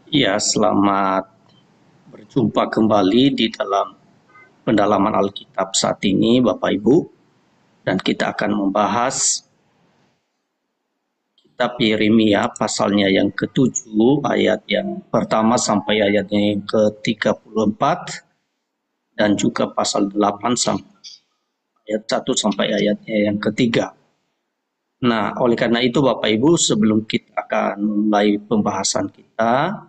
Ya, selamat berjumpa kembali di dalam pendalaman Alkitab saat ini, Bapak Ibu. Dan kita akan membahas kitab Yeremia pasalnya yang ke-7, ayat yang pertama sampai ayatnya yang ke-34, dan juga pasal 8 sampai ayat 1 sampai ayatnya yang ketiga. Nah, oleh karena itu Bapak Ibu, sebelum kita akan mulai pembahasan kita,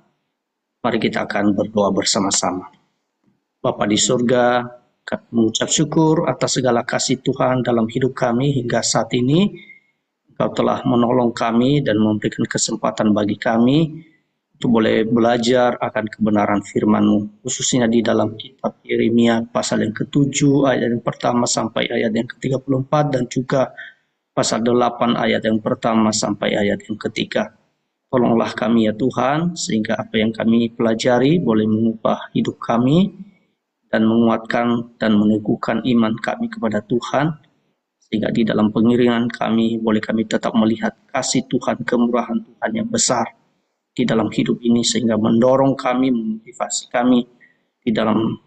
mari kita akan berdoa bersama-sama. Bapa di surga, kami mengucap syukur atas segala kasih Tuhan dalam hidup kami hingga saat ini. Engkau telah menolong kami dan memberikan kesempatan bagi kami untuk boleh belajar akan kebenaran firman-Mu, khususnya di dalam kitab Yeremia pasal yang ke-7 ayat yang pertama sampai ayat yang ke-34 dan juga pasal 8 ayat yang pertama sampai ayat yang ketiga. Tolonglah kami ya Tuhan, sehingga apa yang kami pelajari boleh mengubah hidup kami dan menguatkan dan meneguhkan iman kami kepada Tuhan, sehingga di dalam pengiringan kami boleh kami tetap melihat kasih Tuhan, kemurahan Tuhan yang besar di dalam hidup ini, sehingga mendorong kami, memotivasi kami di dalam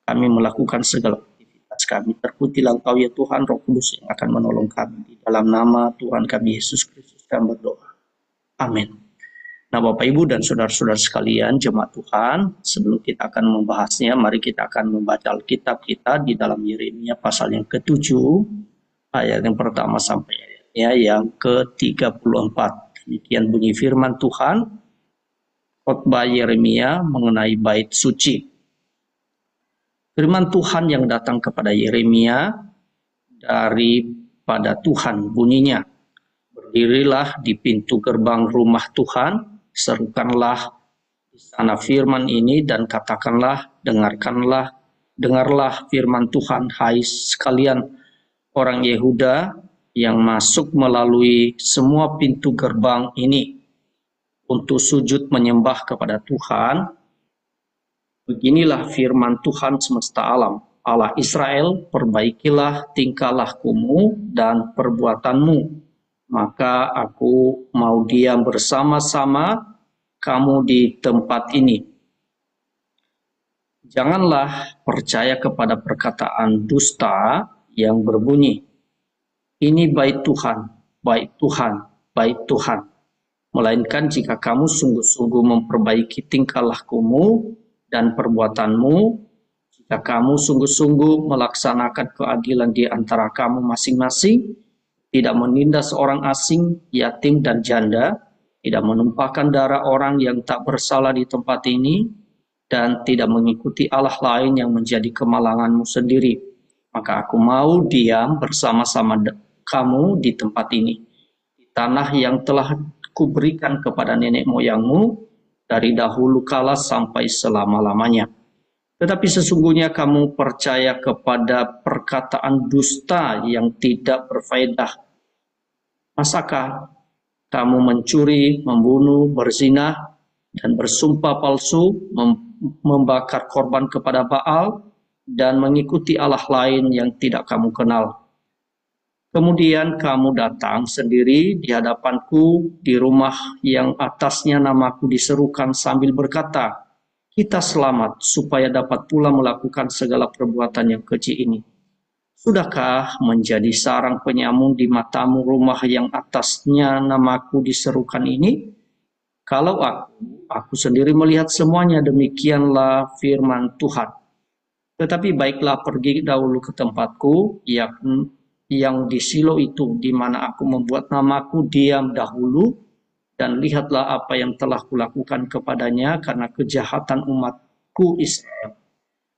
kami melakukan segala aktivitas kami. Terpujilah Engkau ya Tuhan, Roh Kudus yang akan menolong kami. Di dalam nama Tuhan kami Yesus Kristus kami berdoa. Amin. Nah, Bapak Ibu dan saudara-saudara sekalian, jemaat Tuhan, sebelum kita akan membahasnya, mari kita akan membaca Alkitab kita di dalam Yeremia pasal yang ke-7, ayat yang pertama sampai ayatnya yang ke-34. Demikian bunyi firman Tuhan, khotbah Yeremia mengenai bait suci. Firman Tuhan yang datang kepada Yeremia daripada Tuhan bunyinya, berdirilah di pintu gerbang rumah Tuhan, serukanlah di sana firman ini dan katakanlah, dengarlah firman Tuhan, hai sekalian orang Yehuda yang masuk melalui semua pintu gerbang ini untuk sujud menyembah kepada Tuhan. Beginilah firman Tuhan semesta alam, Allah Israel, perbaikilah tingkah lakumu dan perbuatanmu, maka aku mau diam bersama-sama kamu di tempat ini. Janganlah percaya kepada perkataan dusta yang berbunyi, ini bait Tuhan, bait Tuhan, bait Tuhan. Melainkan jika kamu sungguh-sungguh memperbaiki tingkah lakumu dan perbuatanmu, jika kamu sungguh-sungguh melaksanakan keadilan di antara kamu masing-masing, tidak menindas orang asing, yatim dan janda, tidak menumpahkan darah orang yang tak bersalah di tempat ini, dan tidak mengikuti Allah lain yang menjadi kemalanganmu sendiri, maka aku mau diam bersama-sama kamu di tempat ini, di tanah yang telah kuberikan kepada nenek moyangmu dari dahulu kala sampai selama-lamanya. Tetapi sesungguhnya kamu percaya kepada perkataan dusta yang tidak berfaedah. Masakah kamu mencuri, membunuh, berzina, dan bersumpah palsu, membakar korban kepada Baal, dan mengikuti Allah lain yang tidak kamu kenal? Kemudian kamu datang sendiri di hadapanku di rumah yang atasnya namaku diserukan sambil berkata, kita selamat supaya dapat pula melakukan segala perbuatan yang keji ini. Sudahkah menjadi sarang penyamun di matamu rumah yang atasnya namaku diserukan ini? Kalau aku sendiri melihat semuanya, demikianlah firman Tuhan. Tetapi baiklah pergi dahulu ke tempatku, yang di Silo itu, di mana aku membuat namaku diam dahulu, dan lihatlah apa yang telah kulakukan kepadanya karena kejahatan umatku Israel.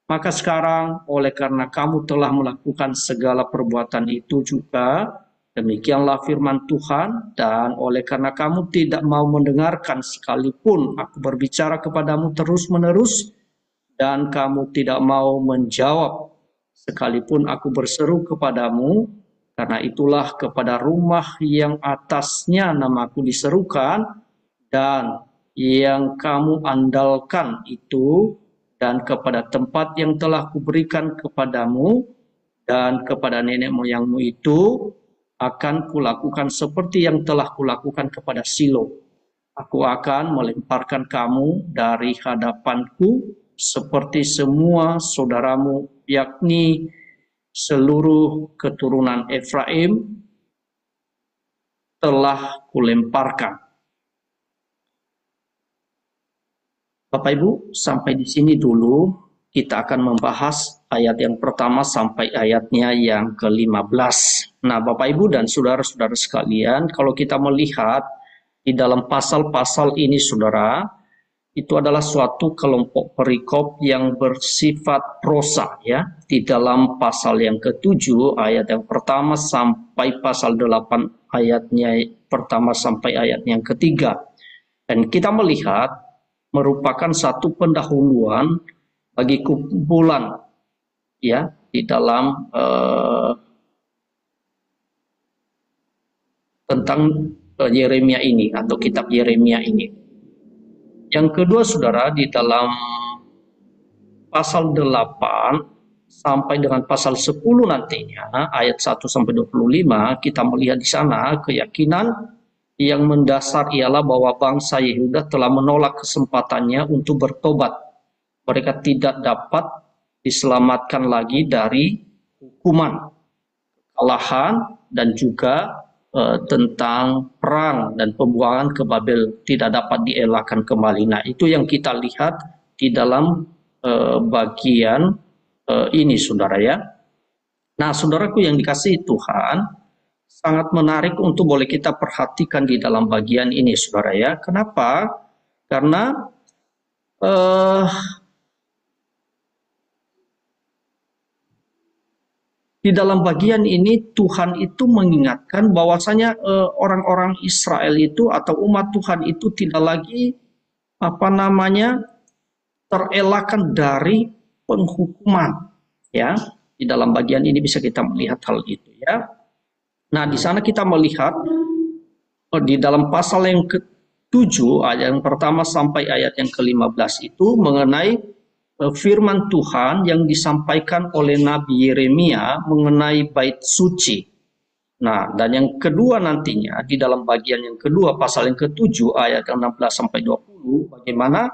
Maka sekarang, oleh karena kamu telah melakukan segala perbuatan itu juga, demikianlah firman Tuhan, dan oleh karena kamu tidak mau mendengarkan sekalipun aku berbicara kepadamu terus-menerus, dan kamu tidak mau menjawab sekalipun aku berseru kepadamu, karena itulah kepada rumah yang atasnya namaku diserukan dan yang kamu andalkan itu, dan kepada tempat yang telah kuberikan kepadamu dan kepada nenek moyangmu itu, akan kulakukan seperti yang telah kulakukan kepada Silo. Aku akan melemparkan kamu dari hadapanku seperti semua saudaramu, yakni seluruh keturunan Efraim telah kulemparkan. Bapak Ibu, sampai di sini dulu kita akan membahas ayat yang pertama sampai ayatnya yang ke-15. Nah, Bapak Ibu dan saudara-saudara sekalian, kalau kita melihat di dalam pasal-pasal ini, saudara, itu adalah suatu kelompok perikop yang bersifat prosa, ya. Di dalam pasal yang ke-7 ayat yang pertama sampai pasal 8 ayatnya pertama sampai ayat yang ketiga. Dan kita melihat merupakan satu pendahuluan bagi kumpulan, ya, di dalam tentang Yeremia ini atau kitab Yeremia ini. Yang kedua, saudara, di dalam pasal 8 sampai dengan pasal 10 nantinya, ayat 1 sampai 25, kita melihat di sana keyakinan yang mendasar ialah bahwa bangsa Yehuda telah menolak kesempatannya untuk bertobat. Mereka tidak dapat diselamatkan lagi dari hukuman, kekalahan, dan juga tentang perang dan pembuangan ke Babel tidak dapat dielakkan kembali. Nah, itu yang kita lihat di dalam bagian ini, saudara, ya. Nah, saudaraku yang dikasihi Tuhan, sangat menarik untuk boleh kita perhatikan di dalam bagian ini, saudara, ya. Kenapa? Karena di dalam bagian ini Tuhan itu mengingatkan bahwasanya orang-orang Israel itu atau umat Tuhan itu tidak lagi terelakkan dari penghukuman, ya. Di dalam bagian ini bisa kita melihat hal itu, ya. Nah, di sana kita melihat di dalam pasal yang ke-7 ayat yang pertama sampai ayat yang ke-15 itu mengenai firman Tuhan yang disampaikan oleh Nabi Yeremia mengenai bait suci. Nah, dan yang kedua nantinya di dalam bagian yang kedua pasal yang ke-7 ayat yang 16 sampai 20 bagaimana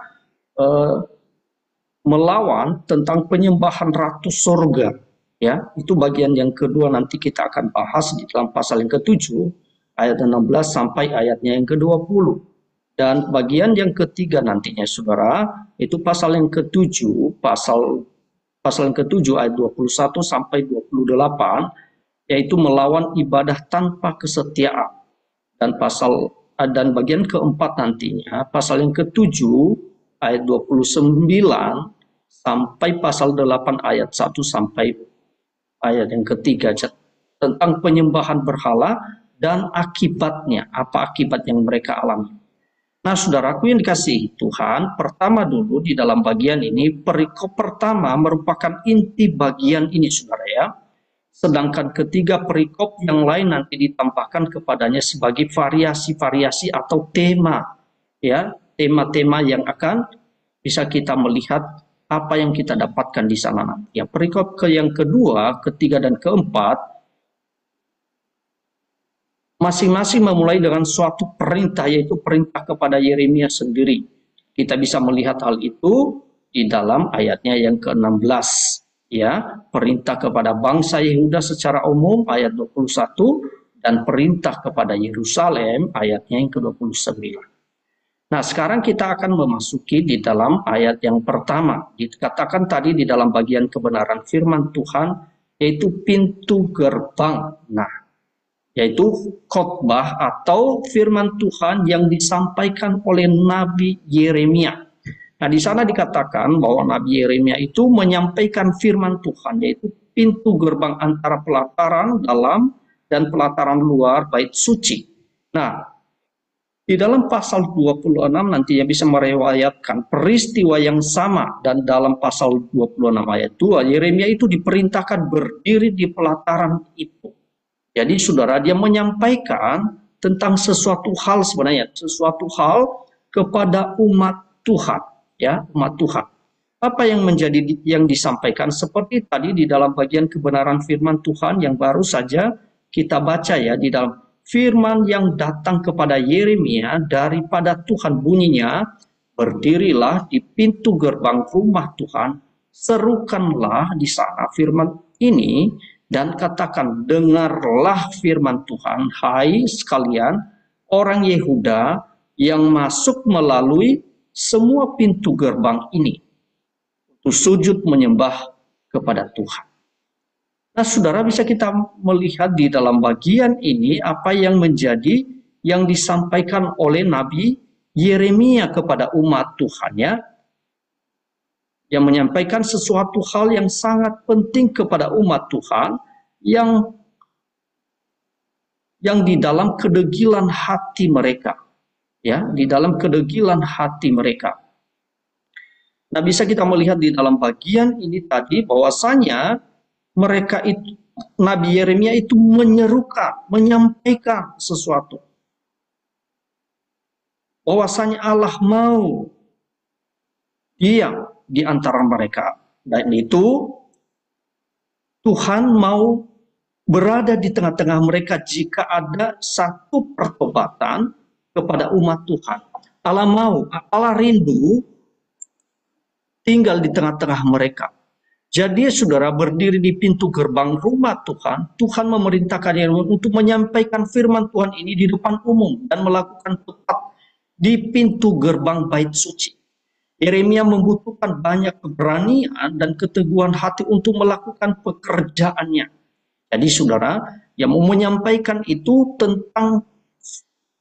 melawan tentang penyembahan ratu sorga, ya. Itu bagian yang kedua nanti kita akan bahas di dalam pasal yang ke-7 ayat 16 sampai ayatnya yang ke-20. Dan bagian yang ketiga nantinya, saudara, itu pasal yang ke-7, pasal yang ke-7 ayat 21 sampai 28, yaitu melawan ibadah tanpa kesetiaan. Dan bagian keempat nantinya, pasal yang ke-7 ayat 29 sampai pasal 8 ayat 1 sampai ayat yang ketiga tentang penyembahan berhala dan akibatnya, apa akibat yang mereka alami. Nah, saudaraku yang dikasihi Tuhan, pertama dulu di dalam bagian ini, perikop pertama merupakan inti bagian ini, saudara, ya. Sedangkan ketiga perikop yang lain nanti ditambahkan kepadanya sebagai variasi-variasi atau tema, ya, tema-tema yang akan bisa kita melihat apa yang kita dapatkan di sana nanti. Ya, perikop yang kedua, ketiga, dan keempat masing-masing memulai dengan suatu perintah, yaitu perintah kepada Yeremia sendiri. Kita bisa melihat hal itu di dalam ayatnya yang ke-16, ya, perintah kepada bangsa Yehuda secara umum ayat 21 dan perintah kepada Yerusalem ayatnya yang ke-29. Nah, sekarang kita akan memasuki di dalam ayat yang pertama. Dikatakan tadi di dalam bagian kebenaran firman Tuhan, yaitu pintu gerbang. Nah, yaitu khotbah atau firman Tuhan yang disampaikan oleh Nabi Yeremia. Nah, di sana dikatakan bahwa Nabi Yeremia itu menyampaikan firman Tuhan, yaitu pintu gerbang antara pelataran dalam dan pelataran luar bait suci. Nah, di dalam pasal 26 nantinya bisa meriwayatkan peristiwa yang sama, dan dalam pasal 26 ayat 2 Yeremia itu diperintahkan berdiri di pelataran itu. Jadi, saudara, dia menyampaikan tentang sesuatu hal sebenarnya, sesuatu hal kepada umat Tuhan, ya, umat Tuhan. Apa yang disampaikan seperti tadi di dalam bagian kebenaran firman Tuhan yang baru saja kita baca, ya, di dalam firman yang datang kepada Yeremia daripada Tuhan bunyinya, berdirilah di pintu gerbang rumah Tuhan, serukanlah di sana firman ini, dan katakan, dengarlah firman Tuhan, hai sekalian orang Yehuda yang masuk melalui semua pintu gerbang ini, untuk sujud menyembah kepada Tuhan. Nah, saudara, bisa kita melihat di dalam bagian ini apa yang menjadi yang disampaikan oleh Nabi Yeremia kepada umat Tuhan, ya, yang menyampaikan sesuatu hal yang sangat penting kepada umat Tuhan yang di dalam kedegilan hati mereka, ya, di dalam kedegilan hati mereka. Nah, bisa kita melihat di dalam bagian ini tadi bahwasanya mereka itu, Nabi Yeremia itu menyerukan, menyampaikan sesuatu. Bahwasanya Allah mau diam di antara mereka. Dan itu Tuhan mau berada di tengah-tengah mereka jika ada satu pertobatan kepada umat Tuhan. Allah mau, Allah rindu tinggal di tengah-tengah mereka. Jadi saudara, berdiri di pintu gerbang rumah Tuhan, Tuhan memerintahkan Yeremia untuk menyampaikan firman Tuhan ini di depan umum dan melakukan tepat di pintu gerbang bait suci. Yeremia membutuhkan banyak keberanian dan keteguhan hati untuk melakukan pekerjaannya. Jadi saudara, yang mau menyampaikan itu tentang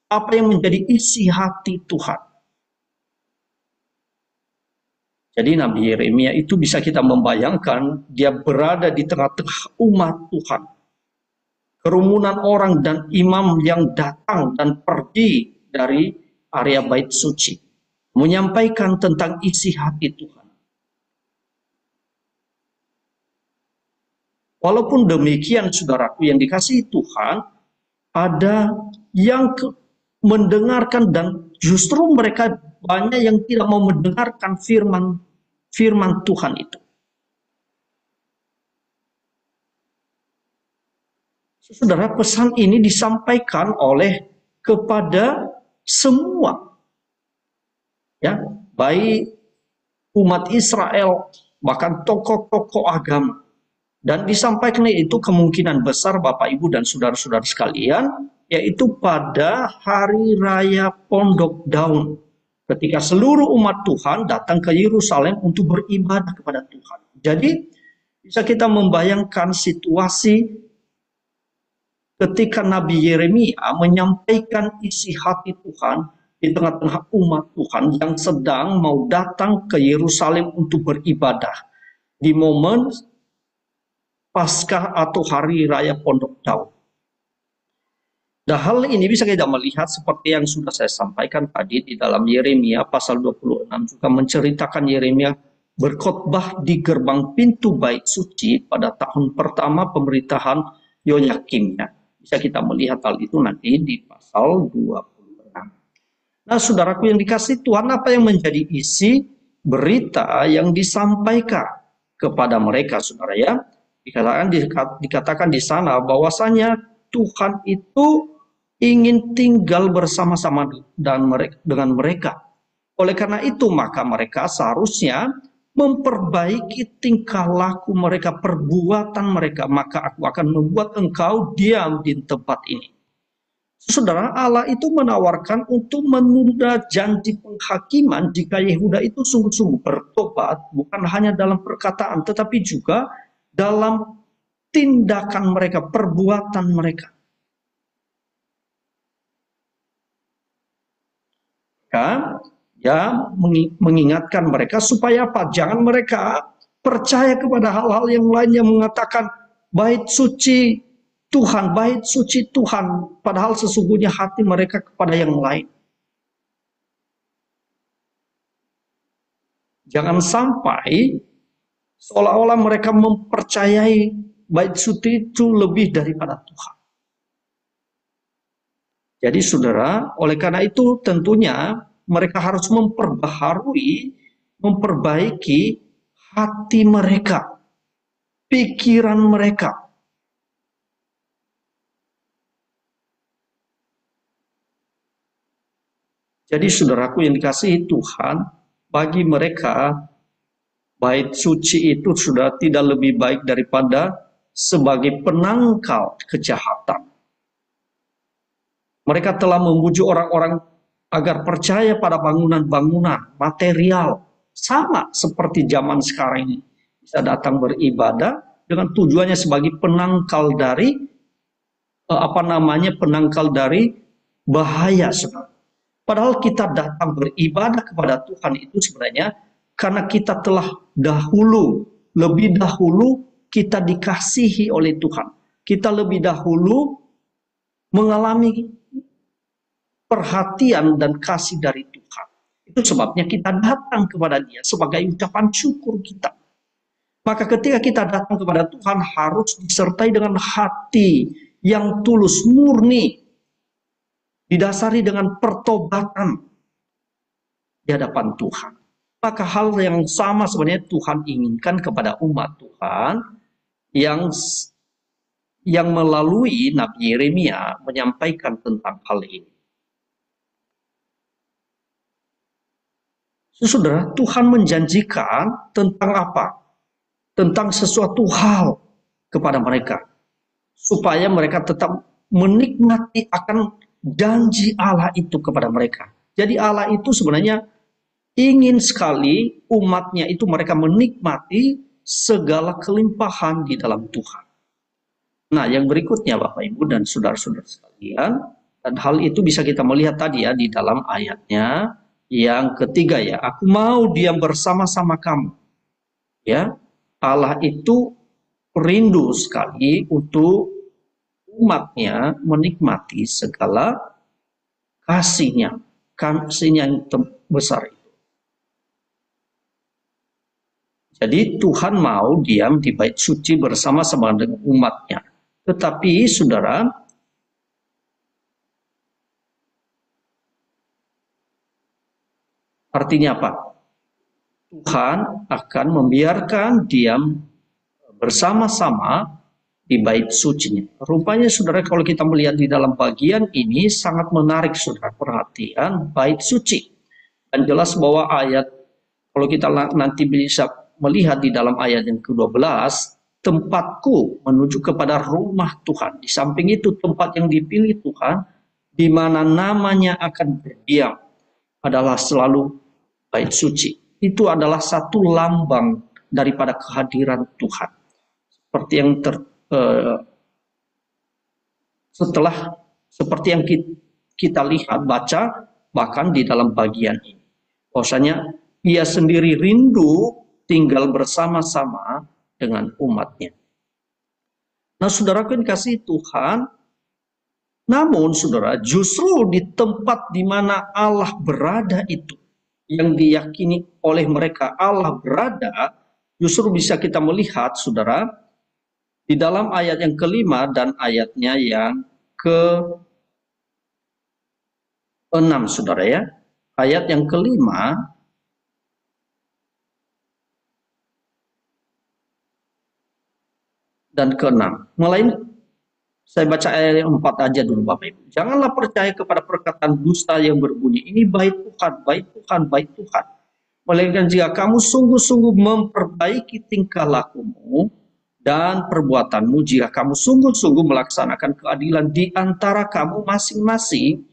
apa yang menjadi isi hati Tuhan. Jadi Nabi Yeremia itu bisa kita membayangkan dia berada di tengah-tengah umat Tuhan. Kerumunan orang dan imam yang datang dan pergi dari area bait suci, menyampaikan tentang isi hati Tuhan. Walaupun demikian, saudaraku yang dikasihi Tuhan, ada yang mendengarkan dan justru mereka banyak yang tidak mau mendengarkan firman Tuhan itu. Saudara, pesan ini disampaikan oleh kepada semua, ya, baik umat Israel, bahkan tokoh-tokoh agama. Dan disampaikan itu kemungkinan besar Bapak Ibu dan saudara-saudara sekalian, yaitu pada hari raya Pondok Daun, ketika seluruh umat Tuhan datang ke Yerusalem untuk beribadah kepada Tuhan. Jadi bisa kita membayangkan situasi ketika Nabi Yeremia menyampaikan isi hati Tuhan di tengah-tengah umat Tuhan yang sedang mau datang ke Yerusalem untuk beribadah di momen Paskah atau hari raya Pondok Daun. Dan hal ini bisa kita melihat seperti yang sudah saya sampaikan tadi di dalam Yeremia pasal 26, juga menceritakan Yeremia berkhotbah di gerbang pintu bait suci pada tahun pertama pemerintahan Yoyakim. Bisa kita melihat hal itu nanti di pasal 26. Nah, saudaraku yang dikasihi Tuhan, apa yang menjadi isi berita yang disampaikan kepada mereka, saudara, ya? Dikatakan di sana bahwasanya Tuhan itu ingin tinggal bersama-sama dengan mereka. Oleh karena itu, maka mereka seharusnya memperbaiki tingkah laku mereka, perbuatan mereka, maka aku akan membuat engkau diam di tempat ini. Saudara, Allah itu menawarkan untuk menunda janji penghakiman jika Yehuda itu sungguh-sungguh bertobat, bukan hanya dalam perkataan, tetapi juga dalam tindakan mereka, perbuatan mereka. Ya, mengingatkan mereka supaya apa? Jangan mereka percaya kepada hal-hal yang lain yang mengatakan bait suci Tuhan, bait suci Tuhan, padahal sesungguhnya hati mereka kepada yang lain. Jangan sampai seolah-olah mereka mempercayai bait suci itu lebih daripada Tuhan. Jadi saudara, oleh karena itu tentunya mereka harus memperbaiki hati mereka, pikiran mereka. Jadi saudaraku yang dikasihi Tuhan, bagi mereka bait suci itu sudah tidak lebih baik daripada sebagai penangkal kejahatan. Mereka telah membujuk orang-orang agar percaya pada bangunan-bangunan material, sama seperti zaman sekarang ini. Bisa datang beribadah dengan tujuannya sebagai penangkal dari penangkal dari bahaya, saudara. Padahal kita datang beribadah kepada Tuhan itu sebenarnya karena kita telah lebih dahulu kita dikasihi oleh Tuhan. Kita lebih dahulu mengalami perhatian dan kasih dari Tuhan. Itu sebabnya kita datang kepada Dia sebagai ucapan syukur kita. Maka ketika kita datang kepada Tuhan harus disertai dengan hati yang tulus, murni, didasari dengan pertobatan di hadapan Tuhan. Maka hal yang sama sebenarnya Tuhan inginkan kepada umat Tuhan yang melalui Nabi Yeremia menyampaikan tentang hal ini. Saudara, Tuhan menjanjikan tentang apa? Tentang sesuatu hal kepada mereka. Supaya mereka tetap menikmati akan janji Allah itu kepada mereka. Jadi Allah itu sebenarnya ingin sekali umatnya itu mereka menikmati segala kelimpahan di dalam Tuhan. Nah, yang berikutnya Bapak Ibu dan saudara-saudara sekalian, dan hal itu bisa kita melihat tadi ya di dalam ayatnya yang ketiga ya, aku mau diam bersama-sama kamu. Ya, Allah itu rindu sekali untuk umatnya menikmati segala kasihnya yang besar itu. Jadi Tuhan mau diam di bait suci bersama-sama dengan umatnya. Tetapi saudara, artinya apa? Tuhan akan membiarkan diam bersama-sama di bait sucinya. Rupanya saudara kalau kita melihat di dalam bagian ini sangat menarik saudara perhatian bait suci. Dan jelas bahwa ayat kalau kita nanti bisa melihat di dalam ayat yang ke-12, tempatku menuju kepada rumah Tuhan. Di samping itu tempat yang dipilih Tuhan di mana namanya akan berdiam adalah selalu bait suci. Itu adalah satu lambang daripada kehadiran Tuhan. Seperti yang seperti yang kita lihat baca bahkan di dalam bagian ini, bahwasanya Ia sendiri rindu tinggal bersama-sama dengan umatnya. Nah, saudara yang kasih Tuhan, namun saudara justru di tempat di mana Allah berada itu, yang diyakini oleh mereka Allah berada, justru bisa kita melihat saudara di dalam ayat yang kelima dan ayatnya yang ke-6, saudara ya. Ayat yang kelima dan ke-6. Saya baca ayat yang 4 aja dulu Bapak Ibu. Janganlah percaya kepada perkataan dusta yang berbunyi, ini bait Tuhan, bait Tuhan, bait Tuhan. Melainkan jika kamu sungguh-sungguh memperbaiki tingkah lakumu dan perbuatanmu, jika kamu sungguh-sungguh melaksanakan keadilan di antara kamu masing-masing,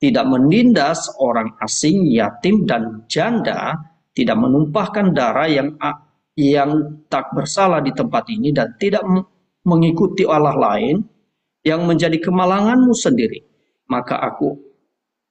tidak menindas orang asing, yatim dan janda, tidak menumpahkan darah yang tak bersalah di tempat ini, dan tidak mengikuti Allah lain yang menjadi kemalanganmu sendiri, maka aku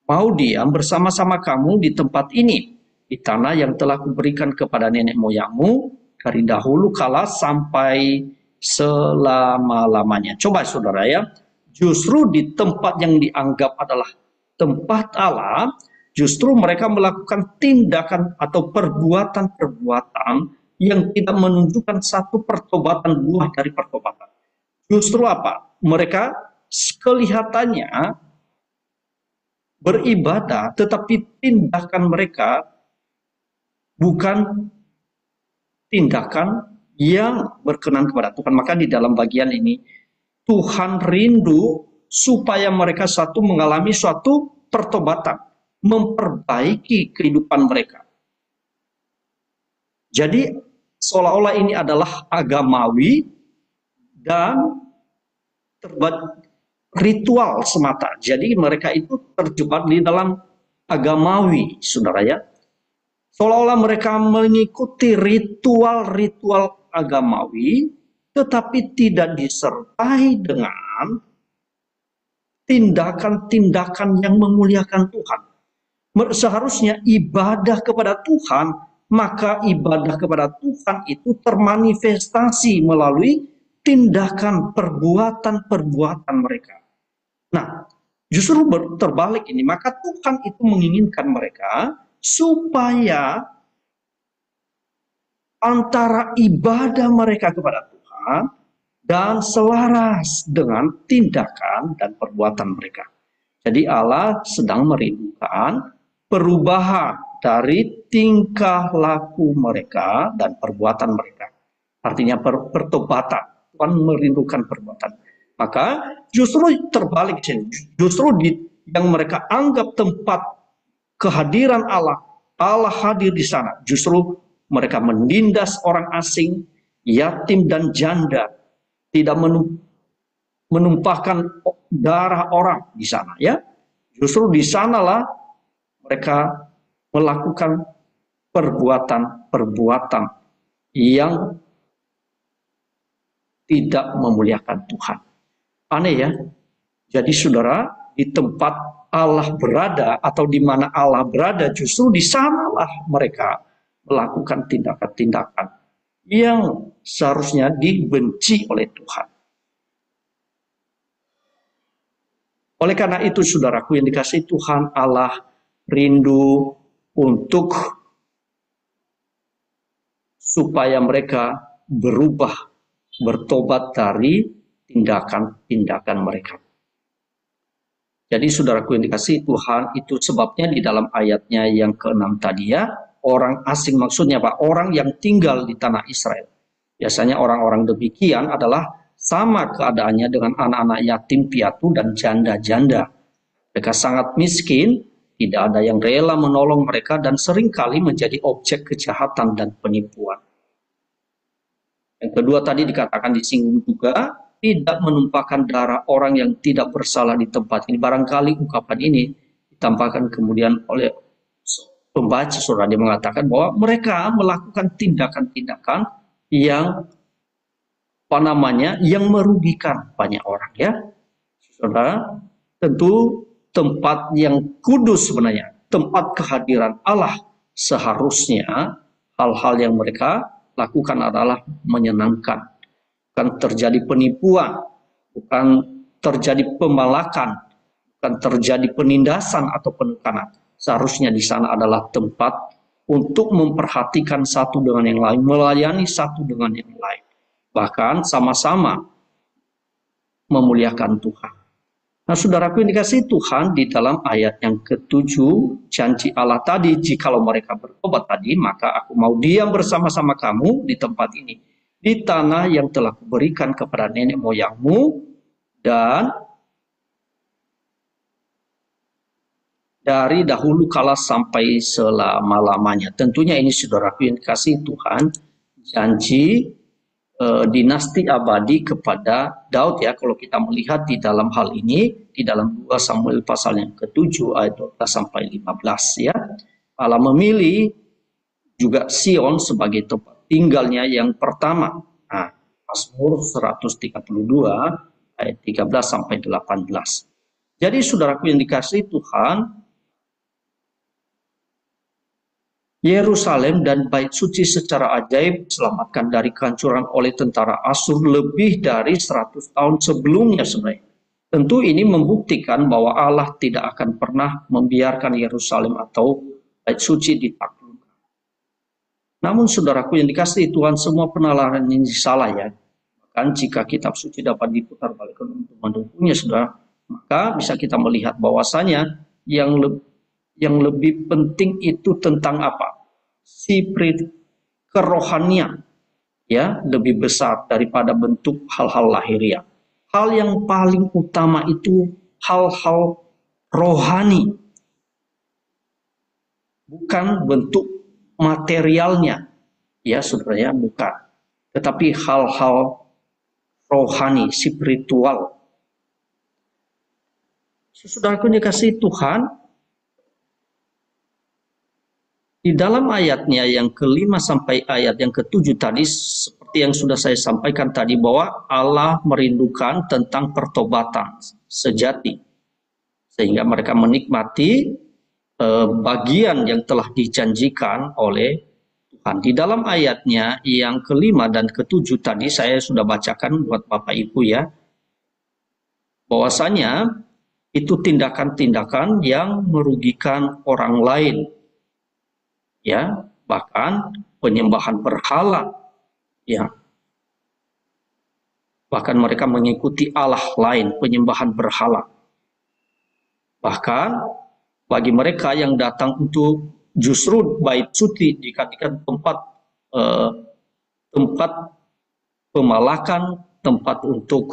mau diam bersama-sama kamu di tempat ini, di tanah yang telah kuberikan kepada nenek moyangmu dari dahulu kala sampai selama-lamanya. Coba saudara ya, justru di tempat yang dianggap adalah tempat Allah, justru mereka melakukan tindakan atau perbuatan-perbuatan yang tidak menunjukkan satu pertobatan, buah dari pertobatan. Justru apa? Mereka kelihatannya beribadah, tetapi tindakan mereka bukan tindakan yang berkenan kepada Tuhan. Maka di dalam bagian ini Tuhan rindu supaya mereka mengalami suatu pertobatan. memperbaiki kehidupan mereka. Jadi seolah-olah ini adalah agamawi dan ritual semata. Jadi mereka itu terjebak di dalam agamawi, saudara ya. Seolah-olah mereka mengikuti ritual-ritual agamawi, tetapi tidak disertai dengan tindakan-tindakan yang memuliakan Tuhan. Seharusnya ibadah kepada Tuhan, maka ibadah kepada Tuhan itu termanifestasi melalui tindakan perbuatan-perbuatan mereka. Nah, justru terbalik ini, maka Tuhan itu menginginkan mereka supaya antara ibadah mereka kepada Tuhan dan selaras dengan tindakan dan perbuatan mereka. Jadi Allah sedang merindukan perubahan dari tingkah laku mereka dan perbuatan mereka. Artinya pertobatan. Tuhan merindukan perbuatan. Maka justru terbalik, justru yang mereka anggap tempat kehadiran Allah, Allah hadir di sana. Justru mereka menindas orang asing, yatim dan janda, tidak menumpahkan darah orang di sana, ya. Justru di sanalah mereka melakukan perbuatan-perbuatan yang tidak memuliakan Tuhan. Aneh ya. Jadi saudara, di tempat Allah berada atau di mana Allah berada, justru di sanalah mereka melakukan tindakan-tindakan yang seharusnya dibenci oleh Tuhan. Oleh karena itu, saudaraku yang dikasihi Tuhan, Allah rindu untuk supaya mereka berubah, bertobat dari tindakan-tindakan mereka. Jadi saudaraku yang dikasihi Tuhan, itu sebabnya di dalam ayatnya yang ke-6 tadi ya, orang asing maksudnya Pak, orang yang tinggal di tanah Israel. Biasanya orang-orang demikian adalah sama keadaannya dengan anak-anak yatim piatu dan janda-janda. Mereka sangat miskin, tidak ada yang rela menolong mereka dan seringkali menjadi objek kejahatan dan penipuan. Yang kedua tadi dikatakan disinggung juga, tidak menumpahkan darah orang yang tidak bersalah di tempat ini. Barangkali ungkapan ini ditampakkan kemudian oleh pembaca, saudara, dia mengatakan bahwa mereka melakukan tindakan-tindakan yang yang merugikan banyak orang, ya. Saudara, tentu tempat yang kudus sebenarnya, tempat kehadiran Allah, seharusnya hal-hal yang mereka lakukan adalah menyenangkan. Bukan terjadi penipuan, bukan terjadi pemalakan, bukan terjadi penindasan atau penekanan. Seharusnya di sana adalah tempat untuk memperhatikan satu dengan yang lain, melayani satu dengan yang lain. Bahkan sama-sama memuliakan Tuhan. Nah, saudaraku yang dikasihi Tuhan, di dalam ayat yang ke-7, janji Allah tadi, jikalau mereka bertobat tadi, maka aku mau diam bersama-sama kamu di tempat ini, di tanah yang telah kuberikan kepada nenek moyangmu, dan dari dahulu kala sampai selama-lamanya. Tentunya ini saudaraku yang dikasihi Tuhan, janji dinasti abadi kepada Daud, ya. Kalau kita melihat di dalam hal ini, di dalam 2 Samuel pasal yang ke-7 ayat 12 sampai 15, ya. Allah memilih juga Sion sebagai tempat tinggalnya yang pertama. Nah, Mazmur 132 ayat 13 sampai 18. Jadi saudaraku yang dikasihi Tuhan, Yerusalem dan bait suci secara ajaib diselamatkan dari kehancuran oleh tentara Asyur lebih dari 100 tahun sebelumnya sebenarnya. Tentu ini membuktikan bahwa Allah tidak akan pernah membiarkan Yerusalem atau bait suci ditaklukkan. Namun saudaraku yang dikasihi Tuhan, semua penalaran ini salah, ya. Bahkan jika kitab suci dapat diputar balik untuk mendukungnya, saudara, maka bisa kita melihat bahwasanya yang lebih penting itu tentang apa? Sifat kerohanian, ya, lebih besar daripada bentuk hal-hal lahiriah. Hal yang paling utama itu hal-hal rohani. bukan bentuk materialnya, ya saudara ya, bukan, tetapi hal-hal rohani, spiritual. Saudaraku dikasihi Tuhan, di dalam ayatnya yang ke-5 sampai ayat yang ke-7 tadi, seperti yang sudah saya sampaikan tadi, bahwa Allah merindukan tentang pertobatan sejati, sehingga mereka menikmati bagian yang telah dijanjikan oleh Tuhan. Di dalam ayatnya yang ke-5 dan ke-7 tadi saya sudah bacakan buat Bapak Ibu ya, bahwasanya itu tindakan-tindakan yang merugikan orang lain, ya, bahkan penyembahan berhala, ya, bahkan mereka mengikuti Allah lain, penyembahan berhala. Bahkan bagi mereka yang datang untuk justru bait suci dijadikan tempat pemalakan, tempat untuk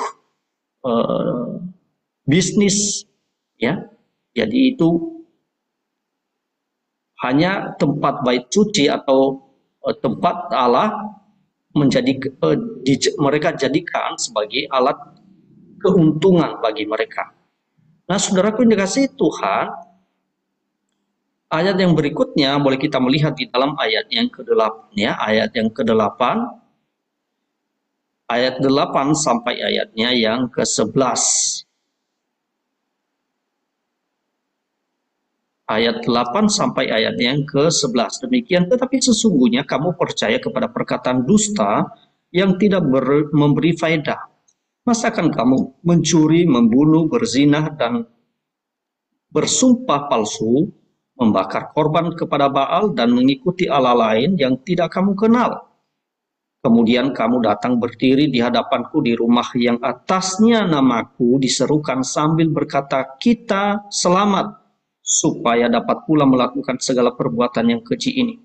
bisnis, ya. Jadi itu hanya tempat bait suci atau tempat Allah mereka jadikan sebagai alat keuntungan bagi mereka. Nah, saudaraku yang dikasihi Tuhan, ayat yang berikutnya boleh kita melihat di dalam ayat yang ke-8 ya, ayat yang ke-8, ayat 8 sampai ayatnya yang ke-11. Ayat 8 sampai ayat yang ke-11. Demikian, tetapi sesungguhnya kamu percaya kepada perkataan dusta yang tidak memberi faedah. Masakan kamu mencuri, membunuh, berzinah, dan bersumpah palsu, membakar korban kepada Baal, dan mengikuti Allah lain yang tidak kamu kenal. Kemudian kamu datang berdiri di hadapanku di rumah yang atasnya namaku diserukan sambil berkata, kita selamat, supaya dapat pula melakukan segala perbuatan yang keji ini.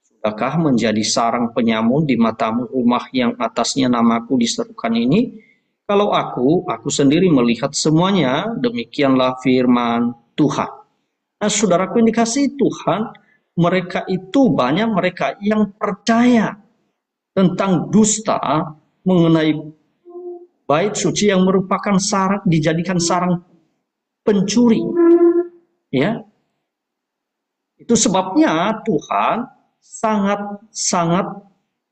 Sudahkah menjadi sarang penyamun di matamu rumah yang atasnya namaku diserukan ini? Kalau aku sendiri melihat semuanya, demikianlah firman Tuhan. Nah, saudaraku yang dikasihi Tuhan, mereka itu banyak mereka yang percaya tentang dusta mengenai bait suci yang merupakan dijadikan sarang pencuri. Ya, itu sebabnya Tuhan sangat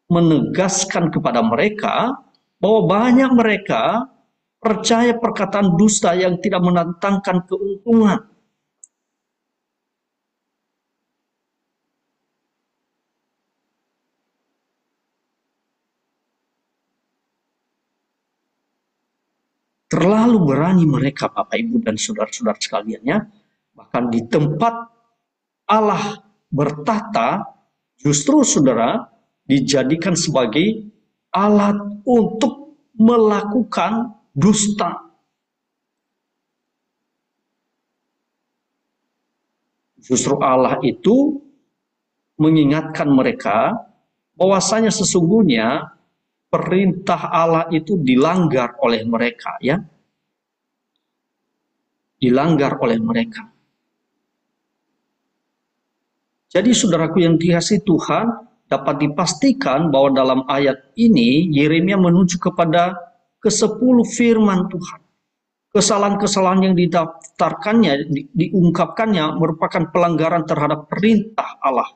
menegaskan kepada mereka bahwa banyak mereka percaya perkataan dusta yang tidak mendatangkan keuntungan. Terlalu berani mereka, Bapak Ibu dan saudara-saudara sekalian ya. Bahkan di tempat Allah bertahta, justru saudara dijadikan sebagai alat untuk melakukan dusta. Justru Allah itu mengingatkan mereka bahwasanya sesungguhnya perintah Allah itu dilanggar oleh mereka, ya. Dilanggar oleh mereka. Jadi saudaraku yang dikasihi Tuhan, dapat dipastikan bahwa dalam ayat ini Yeremia menuju kepada ke-10 firman Tuhan. Kesalahan-kesalahan yang didaftarkannya, diungkapkannya merupakan pelanggaran terhadap perintah Allah.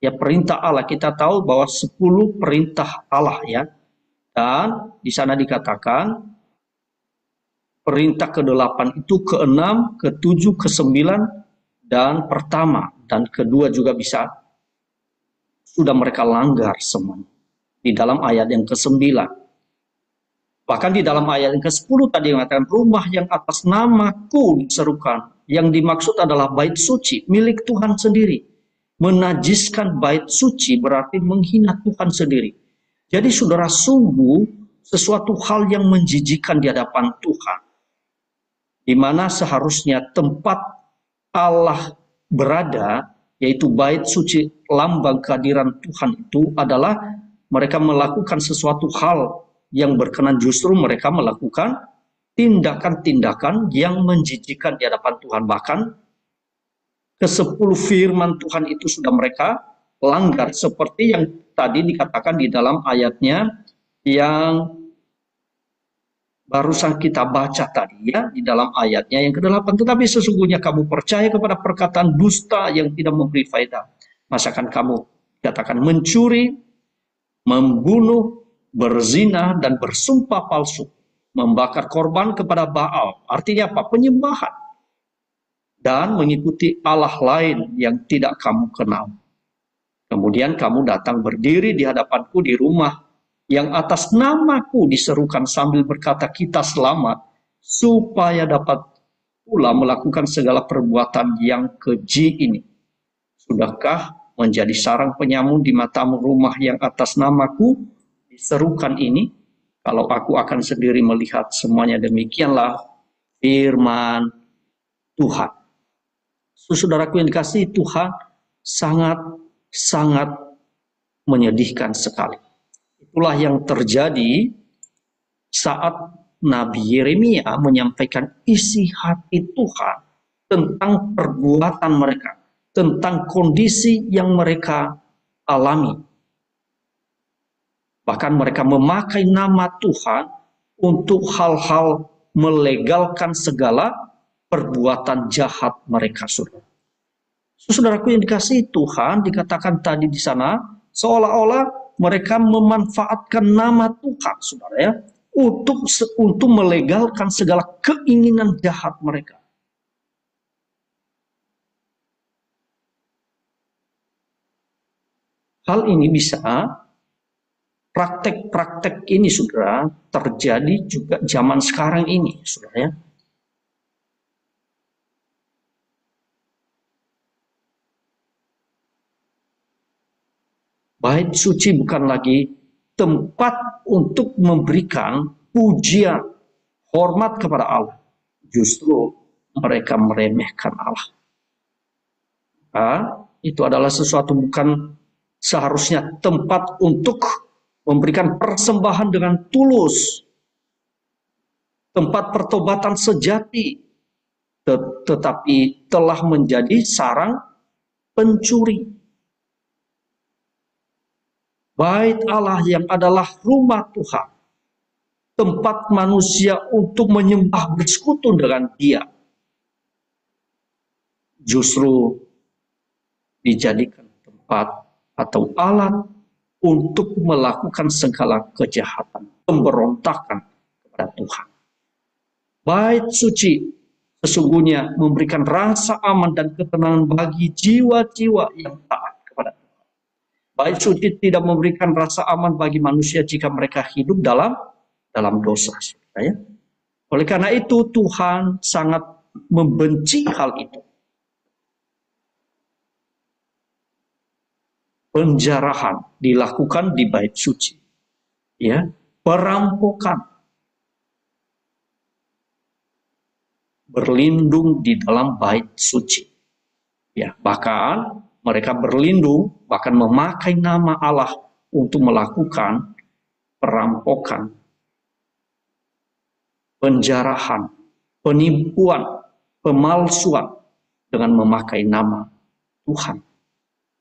Ya, perintah Allah, kita tahu bahwa 10 perintah Allah ya. Dan di sana dikatakan perintah ke-8 itu ke-6, ke-7, ke-9 dan pertama dan kedua juga bisa sudah mereka langgar semuanya di dalam ayat yang ke-9. Bahkan di dalam ayat yang ke-10 tadi mengatakan rumah yang atas namaku diserukan. Yang dimaksud adalah bait suci milik Tuhan sendiri. Menajiskan bait suci berarti menghina Tuhan sendiri. Jadi saudara, sungguh sesuatu hal yang menjijikan di hadapan Tuhan. Di mana seharusnya tempat Allah berada, yaitu bait suci lambang kehadiran Tuhan itu adalah mereka melakukan sesuatu hal yang berkenan, justru mereka melakukan tindakan-tindakan yang menjijikan di hadapan Tuhan. Bahkan ke-10 firman Tuhan itu sudah mereka langgar, seperti yang tadi dikatakan di dalam ayatnya yang barusan kita baca tadi ya, di dalam ayatnya yang ke-8. Tetapi sesungguhnya kamu percaya kepada perkataan dusta yang tidak memberi faedah. Masakan kamu katakan mencuri, membunuh, berzina, dan bersumpah palsu, membakar korban kepada Baal, artinya apa? Penyembahan, dan mengikuti Allah lain yang tidak kamu kenal. Kemudian kamu datang berdiri di hadapanku di rumah yang atas namaku diserukan sambil berkata kita selamat, supaya dapat pula melakukan segala perbuatan yang keji ini. Sudahkah menjadi sarang penyamun di matamu rumah yang atas namaku diserukan ini? Kalau aku akan sendiri melihat semuanya, demikianlah firman Tuhan. Saudaraku yang dikasihi Tuhan, sangat menyedihkan sekali. Itulah yang terjadi saat Nabi Yeremia menyampaikan isi hati Tuhan tentang perbuatan mereka, tentang kondisi yang mereka alami. Bahkan mereka memakai nama Tuhan untuk hal-hal melegalkan segala perbuatan jahat mereka, saudara. Saudaraku yang dikasihi Tuhan, dikatakan tadi di sana, seolah-olah mereka memanfaatkan nama Tuhan, saudara ya, untuk melegalkan segala keinginan jahat mereka. Hal ini bisa, praktek-praktek ini, saudara, terjadi juga zaman sekarang ini, saudara ya. Bait suci bukan lagi tempat untuk memberikan pujian, hormat kepada Allah. Justru mereka meremehkan Allah. Itu adalah sesuatu bukan seharusnya tempat untuk memberikan persembahan dengan tulus. Tempat pertobatan sejati. Tetapi telah menjadi sarang pencuri. Bait Allah yang adalah rumah Tuhan, tempat manusia untuk menyembah bersekutu dengan Dia, justru dijadikan tempat atau alat untuk melakukan segala kejahatan, pemberontakan kepada Tuhan. Bait suci sesungguhnya memberikan rasa aman dan ketenangan bagi jiwa-jiwa yang taat. Bait suci tidak memberikan rasa aman bagi manusia jika mereka hidup dalam dosa. Ya. Oleh karena itu Tuhan sangat membenci hal itu. Penjarahan dilakukan di bait suci. Ya, perampokan. Berlindung di dalam bait suci. Ya, bahkan mereka berlindung, bahkan memakai nama Allah untuk melakukan perampokan, penjarahan, penipuan, pemalsuan dengan memakai nama Tuhan.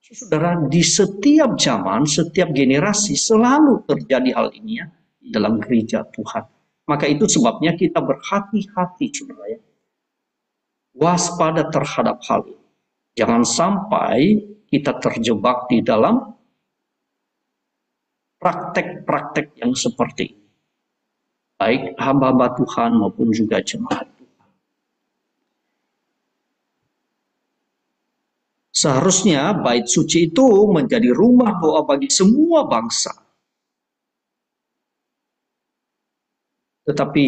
Saudara, di setiap zaman, setiap generasi selalu terjadi hal ini ya dalam gereja Tuhan. Maka itu sebabnya kita berhati-hati, saudara ya. Waspada terhadap hal ini. Jangan sampai kita terjebak di dalam praktek-praktek yang seperti ini. Baik hamba-hamba Tuhan maupun juga jemaat Tuhan. Seharusnya bait suci itu menjadi rumah doa bagi semua bangsa. Tetapi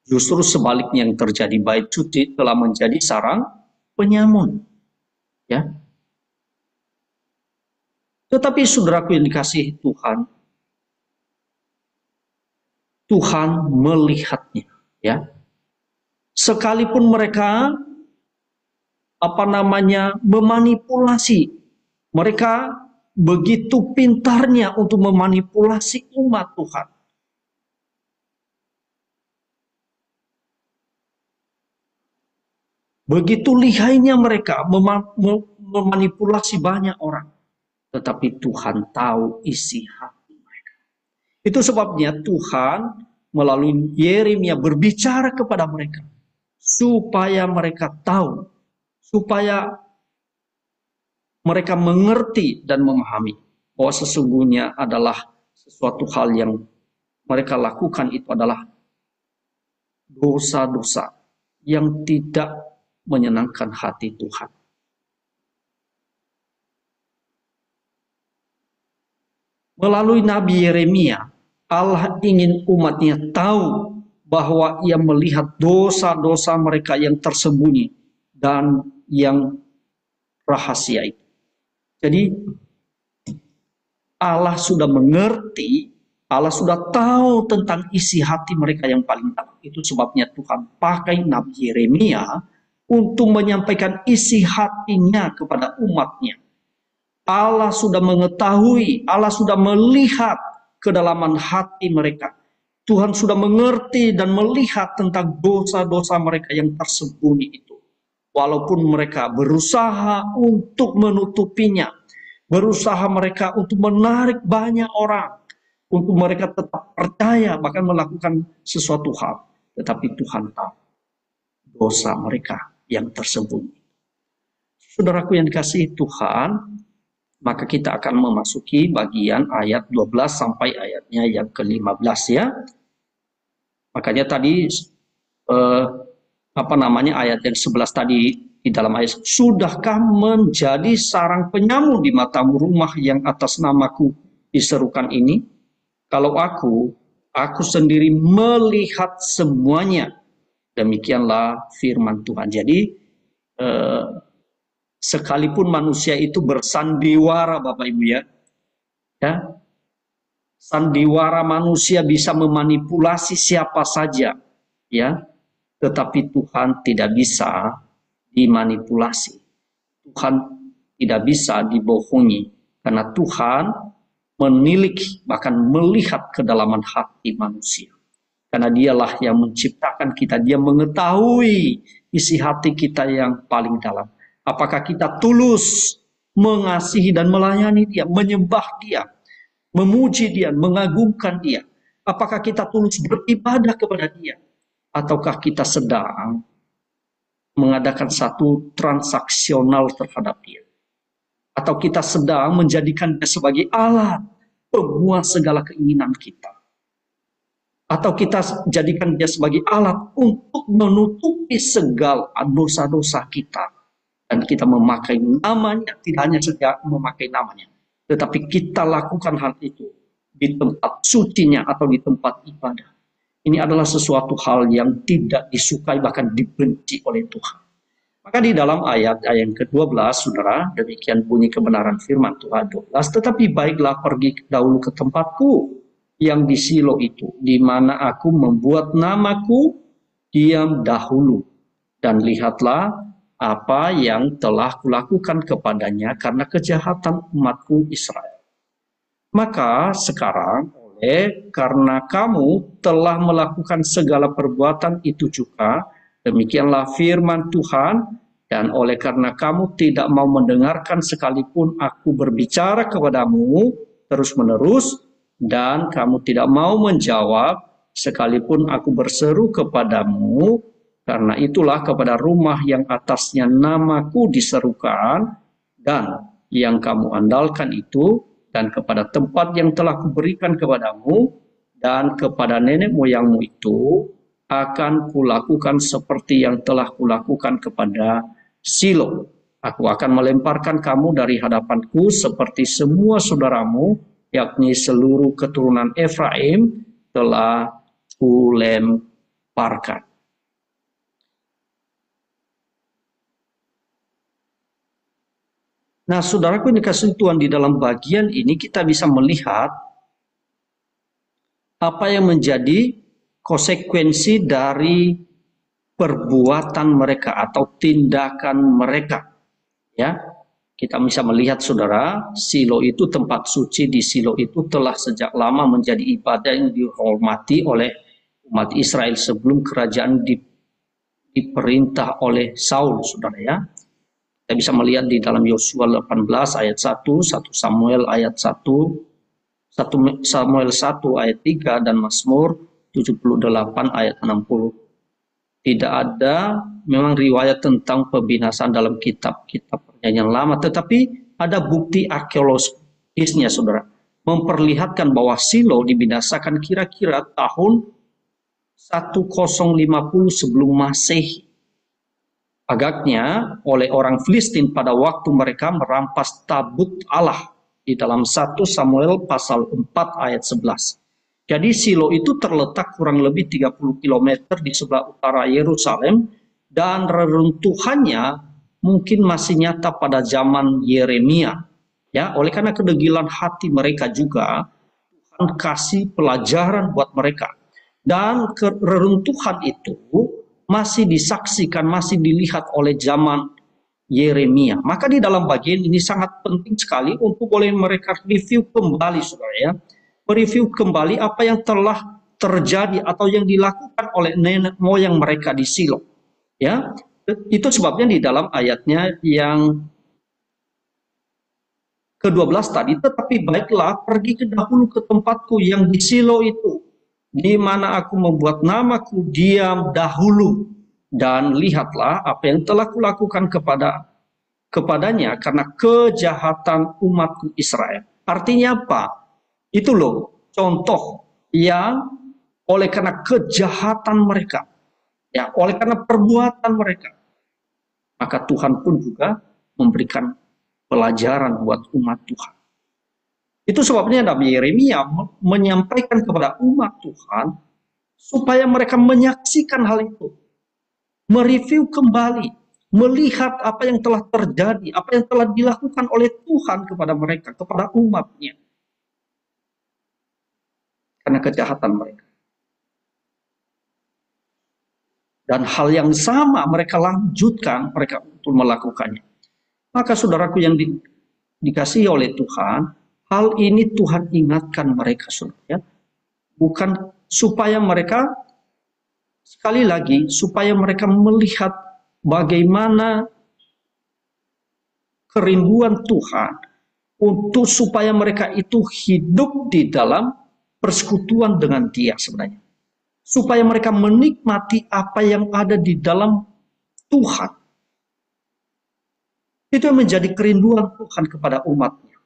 justru sebaliknya yang terjadi, bait suci telah menjadi sarang penyamun. Ya. Tetapi saudaraku yang dikasihi Tuhan, Tuhan melihatnya, ya. Sekalipun mereka memanipulasi, mereka begitu pintarnya untuk memanipulasi umat Tuhan. Begitu lihainya mereka memanipulasi banyak orang. Tetapi Tuhan tahu isi hati mereka. Itu sebabnya Tuhan melalui Yeremia berbicara kepada mereka. Supaya mereka tahu. Supaya mereka mengerti dan memahami bahwa sesungguhnya adalah sesuatu hal yang mereka lakukan itu adalah dosa-dosa yang tidak menyenangkan hati Tuhan. Melalui Nabi Yeremia, Allah ingin umatnya tahu bahwa ia melihat dosa-dosa mereka yang tersembunyi dan yang rahasia itu. Jadi Allah sudah mengerti, Allah sudah tahu tentang isi hati mereka yang paling dalam. Itu sebabnya Tuhan pakai Nabi Yeremia untuk menyampaikan isi hatinya kepada umatnya. Allah sudah mengetahui, Allah sudah melihat kedalaman hati mereka. Tuhan sudah mengerti dan melihat tentang dosa-dosa mereka yang tersembunyi itu. Walaupun mereka berusaha untuk menutupinya, berusaha mereka untuk menarik banyak orang, untuk mereka tetap percaya, bahkan melakukan sesuatu hal. Tetapi Tuhan tahu dosa mereka yang tersembunyi. Saudaraku yang dikasihi Tuhan, maka kita akan memasuki bagian ayat 12 sampai ayatnya yang ke-15 ya. Makanya tadi ayat yang 11 tadi di dalam ayat, sudahkah menjadi sarang penyamun di matamu rumah yang atas namaku diserukan ini? Kalau aku sendiri melihat semuanya. Demikianlah firman Tuhan. Jadi sekalipun manusia itu bersandiwara, Bapak Ibu ya, sandiwara manusia bisa memanipulasi siapa saja, ya, tetapi Tuhan tidak bisa dimanipulasi. Tuhan tidak bisa dibohongi, karena Tuhan menilik, bahkan melihat kedalaman hati manusia. Karena dialah yang menciptakan kita, dia mengetahui isi hati kita yang paling dalam. Apakah kita tulus mengasihi dan melayani dia, menyembah dia, memuji dia, mengagungkan dia? Apakah kita tulus beribadah kepada dia? Ataukah kita sedang mengadakan satu transaksional terhadap dia? Atau kita sedang menjadikan dia sebagai alat pemuas segala keinginan kita? Atau kita jadikan dia sebagai alat untuk menutupi segala dosa-dosa kita? Dan kita memakai namanya, tidak hanya saja memakai namanya, tetapi kita lakukan hal itu di tempat sucinya atau di tempat ibadah. Ini adalah sesuatu hal yang tidak disukai, bahkan dibenci oleh Tuhan. Maka di dalam ayat yang ke-12, saudara, demikian bunyi kebenaran firman Tuhan 12, tetapi baiklah pergi dahulu ke tempatku yang di Silo itu, di mana aku membuat namaku diam dahulu. Dan lihatlah apa yang telah kulakukan kepadanya karena kejahatan umatku Israel. Maka sekarang karena kamu telah melakukan segala perbuatan itu juga, demikianlah firman Tuhan, dan oleh karena kamu tidak mau mendengarkan sekalipun aku berbicara kepadamu terus-menerus, dan kamu tidak mau menjawab sekalipun aku berseru kepadamu, karena itulah kepada rumah yang atasnya namaku diserukan dan yang kamu andalkan itu, dan kepada tempat yang telah kuberikan kepadamu dan kepada nenek moyangmu itu, akan kulakukan seperti yang telah kulakukan kepada Silo. Aku akan melemparkan kamu dari hadapanku seperti semua saudaramu, yakni seluruh keturunan Efraim telah kulemparkan. Nah, saudaraku yang dikasihi Tuhan, di dalam bagian ini kita bisa melihat apa yang menjadi konsekuensi dari perbuatan mereka atau tindakan mereka. Ya, kita bisa melihat, saudara, Silo itu tempat suci di Silo itu telah sejak lama menjadi ibadah yang dihormati oleh umat Israel sebelum kerajaan diperintah oleh Saul, saudara ya. Kita bisa melihat di dalam Yosua 18 ayat 1, 1 Samuel ayat 1, 1 Samuel 1 ayat 3, dan Mazmur 78 ayat 60. Tidak ada memang riwayat tentang pembinasaan dalam kitab-kitab perjanjian lama, tetapi ada bukti arkeologisnya, saudara, memperlihatkan bahwa Silo dibinasakan kira-kira tahun 1050 sebelum Masehi. Agaknya oleh orang Filistin pada waktu mereka merampas tabut Allah di dalam 1 Samuel pasal 4 ayat 11. Jadi Silo itu terletak kurang lebih 30 km di sebelah utara Yerusalem, dan reruntuhannya mungkin masih nyata pada zaman Yeremia. Ya, oleh karena kedegilan hati mereka juga, Tuhan kasih pelajaran buat mereka. Dan reruntuhan itu masih disaksikan, masih dilihat oleh zaman Yeremia. Maka di dalam bagian ini sangat penting sekali untuk boleh mereka review kembali, saudara ya. Mereview kembali apa yang telah terjadi atau yang dilakukan oleh nenek moyang mereka di Silo. Ya, itu sebabnya di dalam ayatnya yang ke-12 tadi, tetapi baiklah pergi ke dahulu ke tempatku yang di Silo itu, di mana aku membuat namaku diam dahulu, dan lihatlah apa yang telah kulakukan kepadanya karena kejahatan umatku Israel. Artinya apa? Itu loh contoh yang oleh karena kejahatan mereka, ya, oleh karena perbuatan mereka, maka Tuhan pun juga memberikan pelajaran buat umat Tuhan. Itu sebabnya Nabi Yeremia menyampaikan kepada umat Tuhan supaya mereka menyaksikan hal itu, mereview kembali, melihat apa yang telah terjadi, apa yang telah dilakukan oleh Tuhan kepada mereka, kepada umatnya, karena kejahatan mereka. Dan hal yang sama mereka lanjutkan, mereka untuk melakukannya. Maka saudaraku yang dikasihi oleh Tuhan, hal ini Tuhan ingatkan mereka, saudara, ya. Bukan supaya mereka, sekali lagi, supaya mereka melihat bagaimana kerinduan Tuhan untuk supaya mereka itu hidup di dalam persekutuan dengan Dia sebenarnya. Supaya mereka menikmati apa yang ada di dalam Tuhan. Itu yang menjadi kerinduan Tuhan kepada umatnya.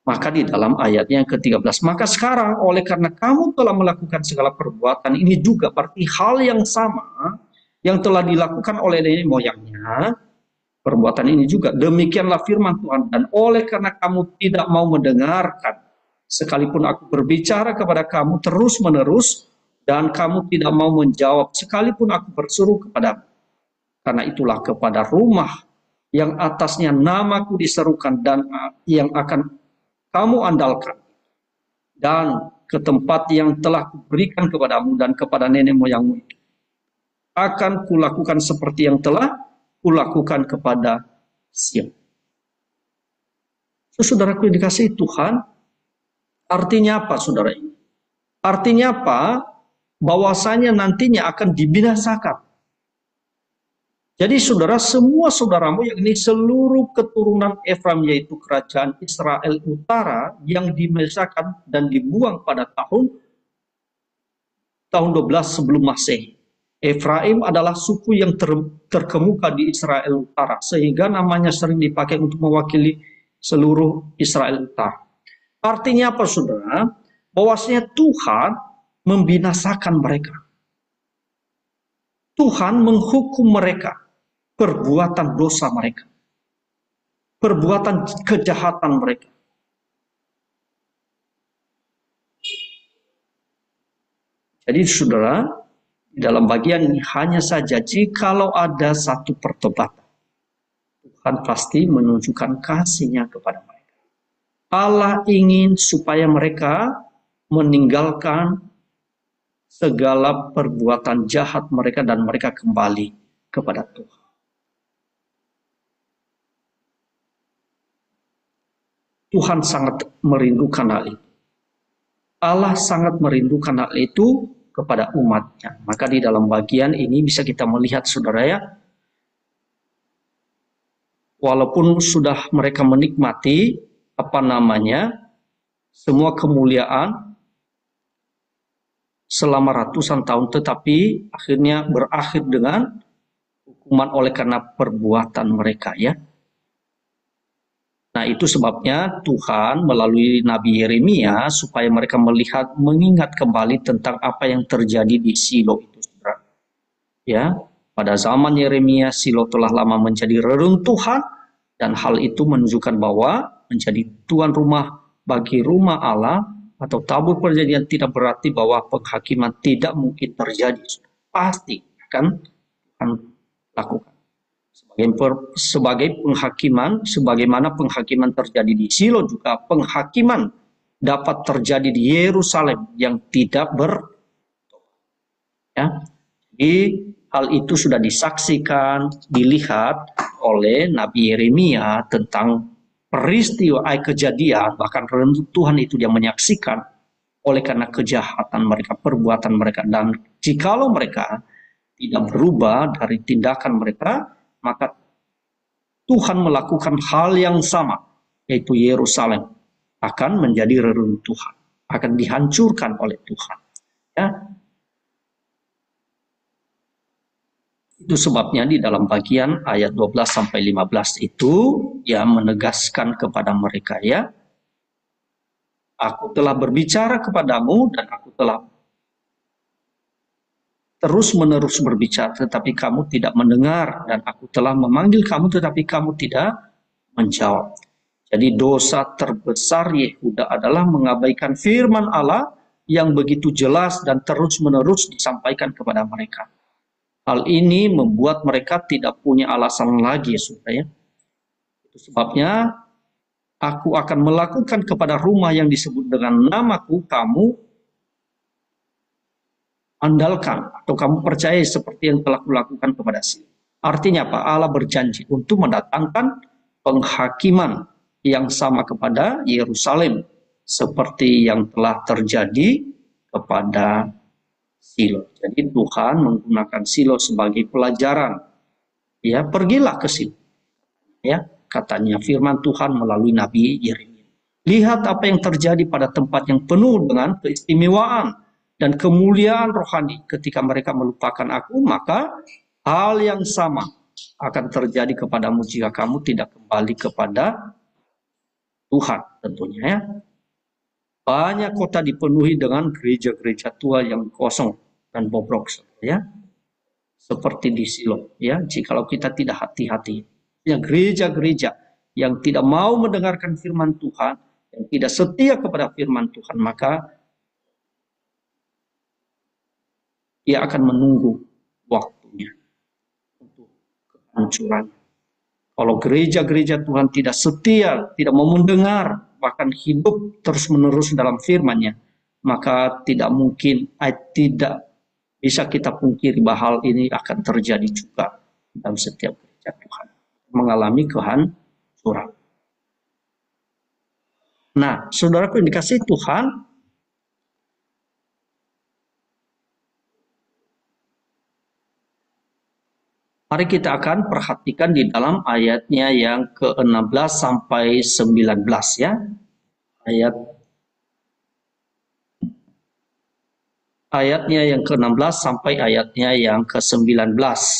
Maka di dalam ayatnya yang ke-13, maka sekarang oleh karena kamu telah melakukan segala perbuatan ini juga, berarti hal yang sama yang telah dilakukan oleh nenek moyangnya, perbuatan ini juga, demikianlah firman Tuhan, dan oleh karena kamu tidak mau mendengarkan, sekalipun aku berbicara kepada kamu terus-menerus, dan kamu tidak mau menjawab, sekalipun aku bersuruh kepadamu. Karena itulah kepada rumah yang atasnya namaku diserukan dan yang akan kamu andalkan, dan ke tempat yang telah kuberikan kepadamu dan kepada nenek moyangmu itu, akan kulakukan seperti yang telah kulakukan kepada Sion. Saudaraku yang dikasihi Tuhan, artinya apa, saudara ini? Artinya apa? Bahwasanya nantinya akan dibinasakan. Jadi saudara, semua saudaramu yang ini seluruh keturunan Efraim, yaitu kerajaan Israel Utara, yang dibinasakan dan dibuang pada tahun 12 sebelum Masehi. Efraim adalah suku yang terkemuka di Israel Utara, sehingga namanya sering dipakai untuk mewakili seluruh Israel Utara. Artinya apa, saudara? Bahwasanya Tuhan membinasakan mereka. Tuhan menghukum mereka, perbuatan dosa mereka, perbuatan kejahatan mereka. Jadi saudara, dalam bagian ini hanya saja jikalau ada satu pertobatan, Tuhan pasti menunjukkan kasih-Nya kepada mereka. Allah ingin supaya mereka meninggalkan segala perbuatan jahat mereka dan mereka kembali kepada Tuhan. Tuhan sangat merindukan hal itu. Allah sangat merindukan hal itu kepada umatnya. Maka di dalam bagian ini bisa kita melihat, saudara ya, walaupun sudah mereka menikmati semua kemuliaan selama ratusan tahun, tetapi akhirnya berakhir dengan hukuman oleh karena perbuatan mereka, ya. Nah, itu sebabnya Tuhan melalui Nabi Yeremia supaya mereka mengingat kembali tentang apa yang terjadi di Silo itu, saudara. Ya, pada zaman Yeremia, Silo telah lama menjadi reruntuhan, dan hal itu menunjukkan bahwa menjadi tuan rumah bagi rumah Allah atau tabur perjanjian tidak berarti bahwa penghakiman tidak mungkin terjadi. Pasti akan Tuhan lakukan. Sebagai penghakiman, sebagaimana penghakiman terjadi di Silo, juga penghakiman dapat terjadi di Yerusalem yang tidak ya. Jadi hal itu sudah disaksikan, dilihat oleh Nabi Yeremia tentang peristiwa kejadian, bahkan Tuhan itu dia menyaksikan oleh karena kejahatan mereka, perbuatan mereka, dan jikalau mereka tidak berubah dari tindakan mereka, maka Tuhan melakukan hal yang sama, yaitu Yerusalem akan menjadi reruntuhan, akan dihancurkan oleh Tuhan. Ya. Itu sebabnya di dalam bagian ayat 12-15 itu ya menegaskan kepada mereka, ya, aku telah berbicara kepadamu dan aku telah terus-menerus berbicara, tetapi kamu tidak mendengar, dan aku telah memanggil kamu, tetapi kamu tidak menjawab. Jadi dosa terbesar Yehuda adalah mengabaikan firman Allah yang begitu jelas dan terus-menerus disampaikan kepada mereka. Hal ini membuat mereka tidak punya alasan lagi, saudara. Itu sebabnya aku akan melakukan kepada rumah yang disebut dengan namaku, kamu andalkan atau kamu percaya seperti yang telah kulakukan kepada Silo. Artinya apa? Allah berjanji untuk mendatangkan penghakiman yang sama kepada Yerusalem seperti yang telah terjadi kepada Silo. Jadi Tuhan menggunakan Silo sebagai pelajaran. Ya, pergilah ke Silo. Ya, katanya firman Tuhan melalui Nabi Yeremia. Lihat apa yang terjadi pada tempat yang penuh dengan keistimewaan dan kemuliaan rohani. Ketika mereka melupakan aku, maka hal yang sama akan terjadi kepadamu jika kamu tidak kembali kepada Tuhan, tentunya, ya. Banyak kota dipenuhi dengan gereja-gereja tua yang kosong dan bobrok, ya. Seperti di Silo, ya. Jikalau kita tidak hati-hati, ya, gereja-gereja yang tidak mau mendengarkan firman Tuhan, yang tidak setia kepada firman Tuhan, maka dia akan menunggu waktunya untuk kehancuran. Kalau gereja-gereja Tuhan tidak setia, tidak mau mendengar, bahkan hidup terus-menerus dalam firman-Nya, maka tidak bisa kita pungkiri bahwa hal ini akan terjadi juga dalam setiap gereja Tuhan, mengalami kehancuran. Nah, saudaraku yang dikasihi Tuhan, mari kita akan perhatikan di dalam ayatnya yang ke-16 sampai 19, ya. Ayatnya yang ke-16 sampai ayatnya yang ke-19.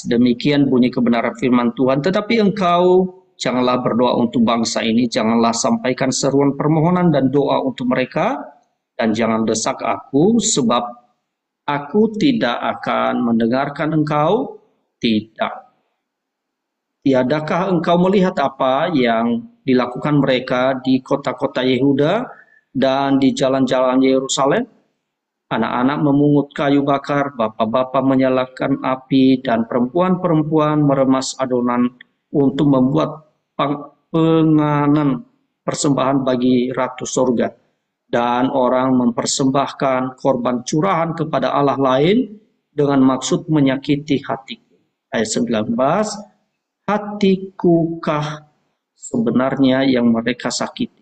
Demikian bunyi kebenaran firman Tuhan. Tetapi engkau janganlah berdoa untuk bangsa ini, janganlah sampaikan seruan permohonan dan doa untuk mereka, dan jangan desak aku, sebab aku tidak akan mendengarkan engkau. Tidak. Tiadakah engkau melihat apa yang dilakukan mereka di kota-kota Yehuda dan di jalan-jalan Yerusalem? Anak-anak memungut kayu bakar, bapak-bapak menyalakan api, dan perempuan-perempuan meremas adonan untuk membuat penganan persembahan bagi Ratu Sorga. Dan orang mempersembahkan korban curahan kepada Allah lain dengan maksud menyakiti hatiku. Ayat 19, hatikukah sebenarnya yang mereka sakiti?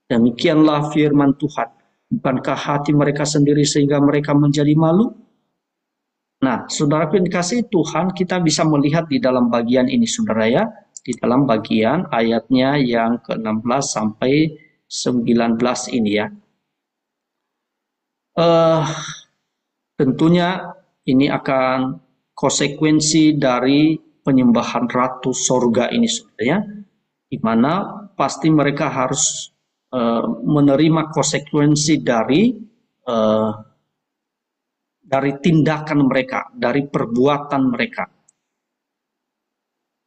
Demikianlah firman Tuhan. Bukankah hati mereka sendiri sehingga mereka menjadi malu? Nah, saudaraku yang dikasihi Tuhan, kita bisa melihat di dalam bagian ini, saudara ya, di dalam bagian ayatnya yang ke-16 sampai 19 ini ya. Tentunya ini akan konsekuensi dari penyembahan ratu sorga ini, saudara ya, di mana pasti mereka harus menerima konsekuensi dari tindakan mereka, dari perbuatan mereka.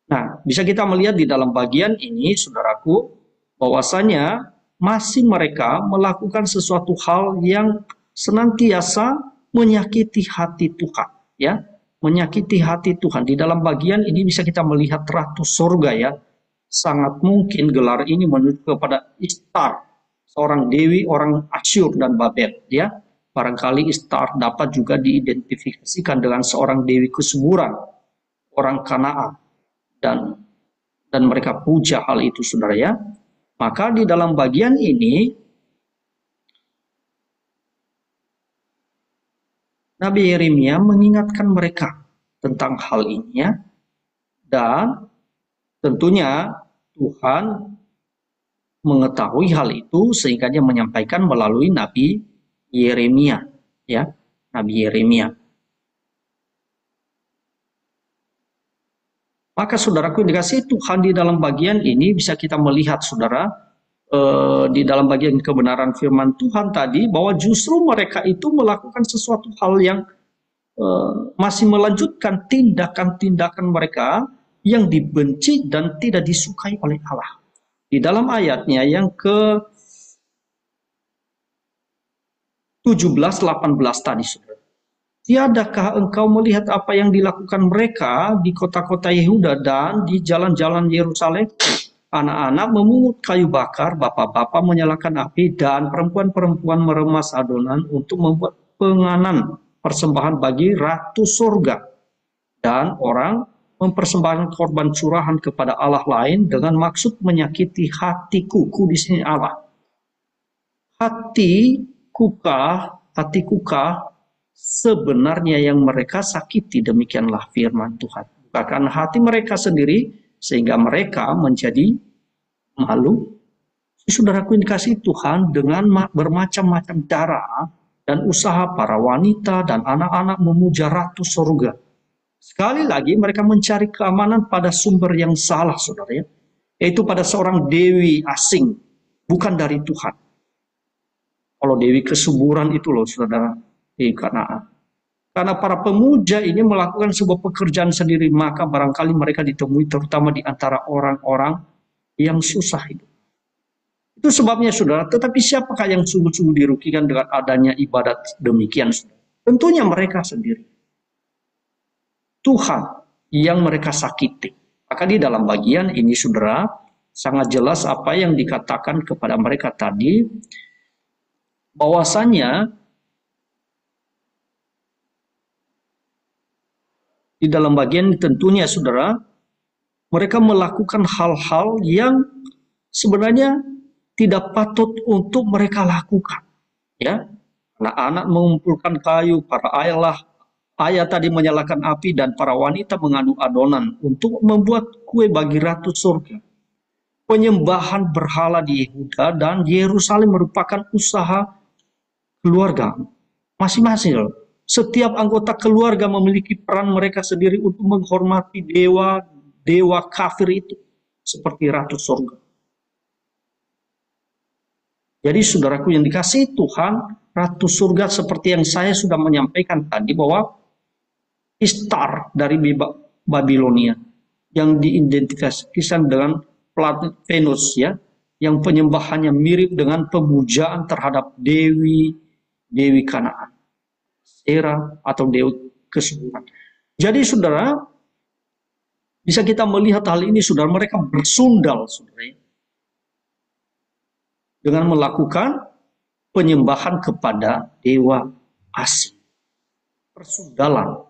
Nah, bisa kita melihat di dalam bagian ini, saudaraku, bahwasanya masih mereka melakukan sesuatu hal yang senantiasa menyakiti hati Tuhan, ya, menyakiti hati Tuhan. Di dalam bagian ini bisa kita melihat ratu surga ya, sangat mungkin gelar ini menuju kepada Ishtar, seorang dewi orang Asyur dan Babel, ya. Barangkali Ishtar dapat juga diidentifikasikan dengan seorang dewi kesuburan, orang Kanaan, dan mereka puja hal itu, saudara ya. Maka di dalam bagian ini Nabi Yeremia mengingatkan mereka tentang hal ini ya. Dan tentunya Tuhan mengetahui hal itu sehingga dia menyampaikan melalui Nabi Yeremia ya, Nabi Yeremia. Maka saudaraku dikasih Tuhan, di dalam bagian ini bisa kita melihat saudara, di dalam bagian kebenaran firman Tuhan tadi, bahwa justru mereka itu melakukan sesuatu hal yang masih melanjutkan tindakan-tindakan mereka yang dibenci dan tidak disukai oleh Allah. Di dalam ayatnya yang ke 17-18 tadi, saudara. Tiadakah engkau melihat apa yang dilakukan mereka di kota-kota Yehuda dan di jalan-jalan Yerusalem? Anak-anak memungut kayu bakar, bapak-bapak menyalakan api, dan perempuan-perempuan meremas adonan untuk membuat penganan persembahan bagi ratu surga. Dan orang mempersembahkan korban curahan kepada Allah lain dengan maksud menyakiti hatiku. Di sini Allah. Hati kukah sebenarnya yang mereka sakiti, demikianlah firman Tuhan. Bahkan hati mereka sendiri sehingga mereka menjadi malu. Saudaraku yang dikasihi Tuhan, dengan bermacam-macam cara dan usaha para wanita dan anak-anak memuja ratu surga. Sekali lagi mereka mencari keamanan pada sumber yang salah, saudara ya, yaitu pada seorang dewi asing, bukan dari Tuhan. Kalau dewi kesuburan itu loh, saudara, di Kanaan. Karena para pemuja ini melakukan sebuah pekerjaan sendiri, maka barangkali mereka ditemui terutama di antara orang-orang yang susah hidup. Itu sebabnya, saudara, tetapi siapakah yang sungguh-sungguh dirugikan dengan adanya ibadat demikian, saudara? Tentunya mereka sendiri. Tuhan yang mereka sakiti. Maka di dalam bagian ini, saudara, sangat jelas apa yang dikatakan kepada mereka tadi, bahwasanya di dalam bagian tentunya, saudara, mereka melakukan hal-hal yang sebenarnya tidak patut untuk mereka lakukan. Ya, anak-anak mengumpulkan kayu, para ayah tadi menyalakan api, dan para wanita mengadu adonan untuk membuat kue bagi ratu surga. Penyembahan berhala di Yehuda dan Yerusalem merupakan usaha keluarga masing-masing. Setiap anggota keluarga memiliki peran mereka sendiri untuk menghormati dewa kafir itu, seperti ratu surga. Jadi saudaraku yang dikasihi Tuhan, ratu surga seperti yang saya sudah menyampaikan tadi, bahwa Ishtar dari Babilonia yang diidentifikasikan dengan planet Venus ya, yang penyembahannya mirip dengan pemujaan terhadap dewi Kanaan, Era atau dewi kesuburan. Jadi saudara, bisa kita melihat hal ini, saudara, mereka bersundal, saudara, dengan melakukan penyembahan kepada dewa asing. Persundalan.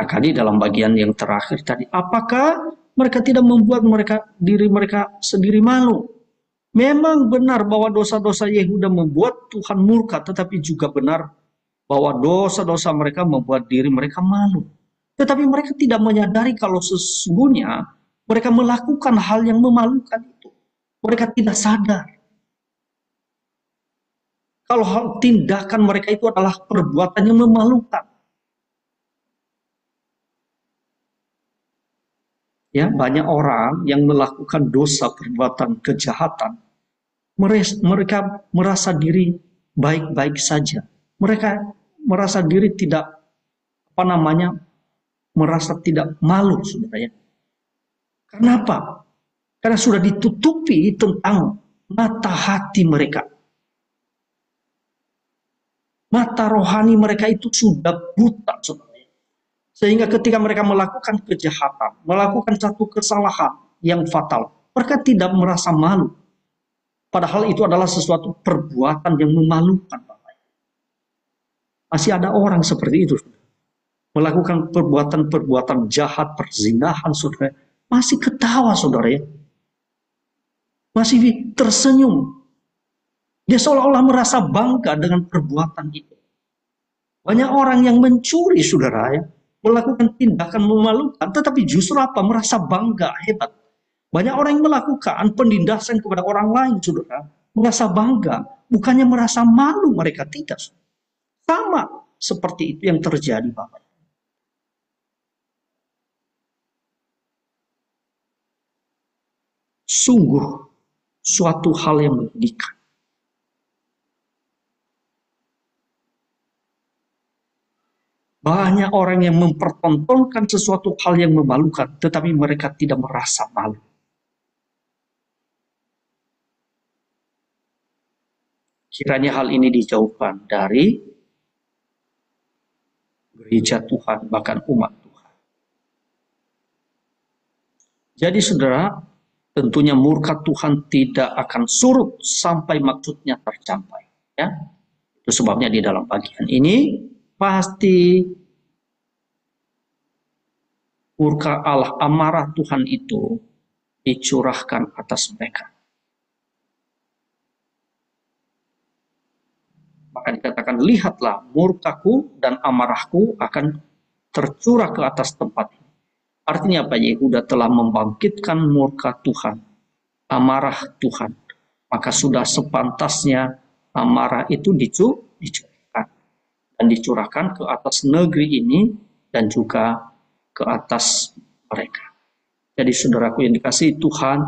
Maka di dalam bagian yang terakhir tadi, apakah mereka tidak membuat diri mereka sendiri malu? Memang benar bahwa dosa-dosa Yehuda membuat Tuhan murka, tetapi juga benar bahwa dosa-dosa mereka membuat diri mereka malu. Tetapi mereka tidak menyadari kalau sesungguhnya mereka melakukan hal yang memalukan itu. Mereka tidak sadar kalau hal tindakan mereka itu adalah perbuatan yang memalukan. Ya, banyak orang yang melakukan dosa perbuatan kejahatan. Mereka merasa diri baik-baik saja. Mereka merasa diri tidak merasa tidak malu, saudara. Kenapa? Karena sudah ditutupi tentang mata hati mereka. Mata rohani mereka itu sudah buta, saudara. Sehingga ketika mereka melakukan kejahatan, melakukan satu kesalahan yang fatal, mereka tidak merasa malu. Padahal itu adalah sesuatu perbuatan yang memalukan. Masih ada orang seperti itu, saudara. Melakukan perbuatan-perbuatan jahat, perzinahan, saudara. Masih ketawa, saudara ya. Masih tersenyum. Dia seolah-olah merasa bangga dengan perbuatan itu. Banyak orang yang mencuri, saudara ya. Melakukan tindakan memalukan, tetapi justru merasa bangga, hebat. Banyak orang yang melakukan penindasan kepada orang lain, saudara, merasa bangga, bukannya merasa malu mereka, tidak. Sama seperti itu yang terjadi, Bapak. Sungguh suatu hal yang menyedihkan. Banyak orang yang mempertontonkan sesuatu hal yang memalukan, tetapi mereka tidak merasa malu. Kiranya hal ini dijauhkan dari gereja Tuhan, bahkan umat Tuhan. Jadi saudara, tentunya murka Tuhan tidak akan surut sampai maksudnya tercapai. Ya, itu sebabnya di dalam bagian ini pasti murka Allah, amarah Tuhan itu dicurahkan atas mereka. Maka dikatakan, lihatlah murkaku dan amarahku akan tercurah ke atas tempat ini. Artinya apa? Yehuda telah membangkitkan murka Tuhan, amarah Tuhan. Maka sudah sepantasnya amarah itu dicurahkan. Dan dicurahkan ke atas negeri ini dan juga ke atas mereka. Jadi saudaraku yang dikasihi Tuhan,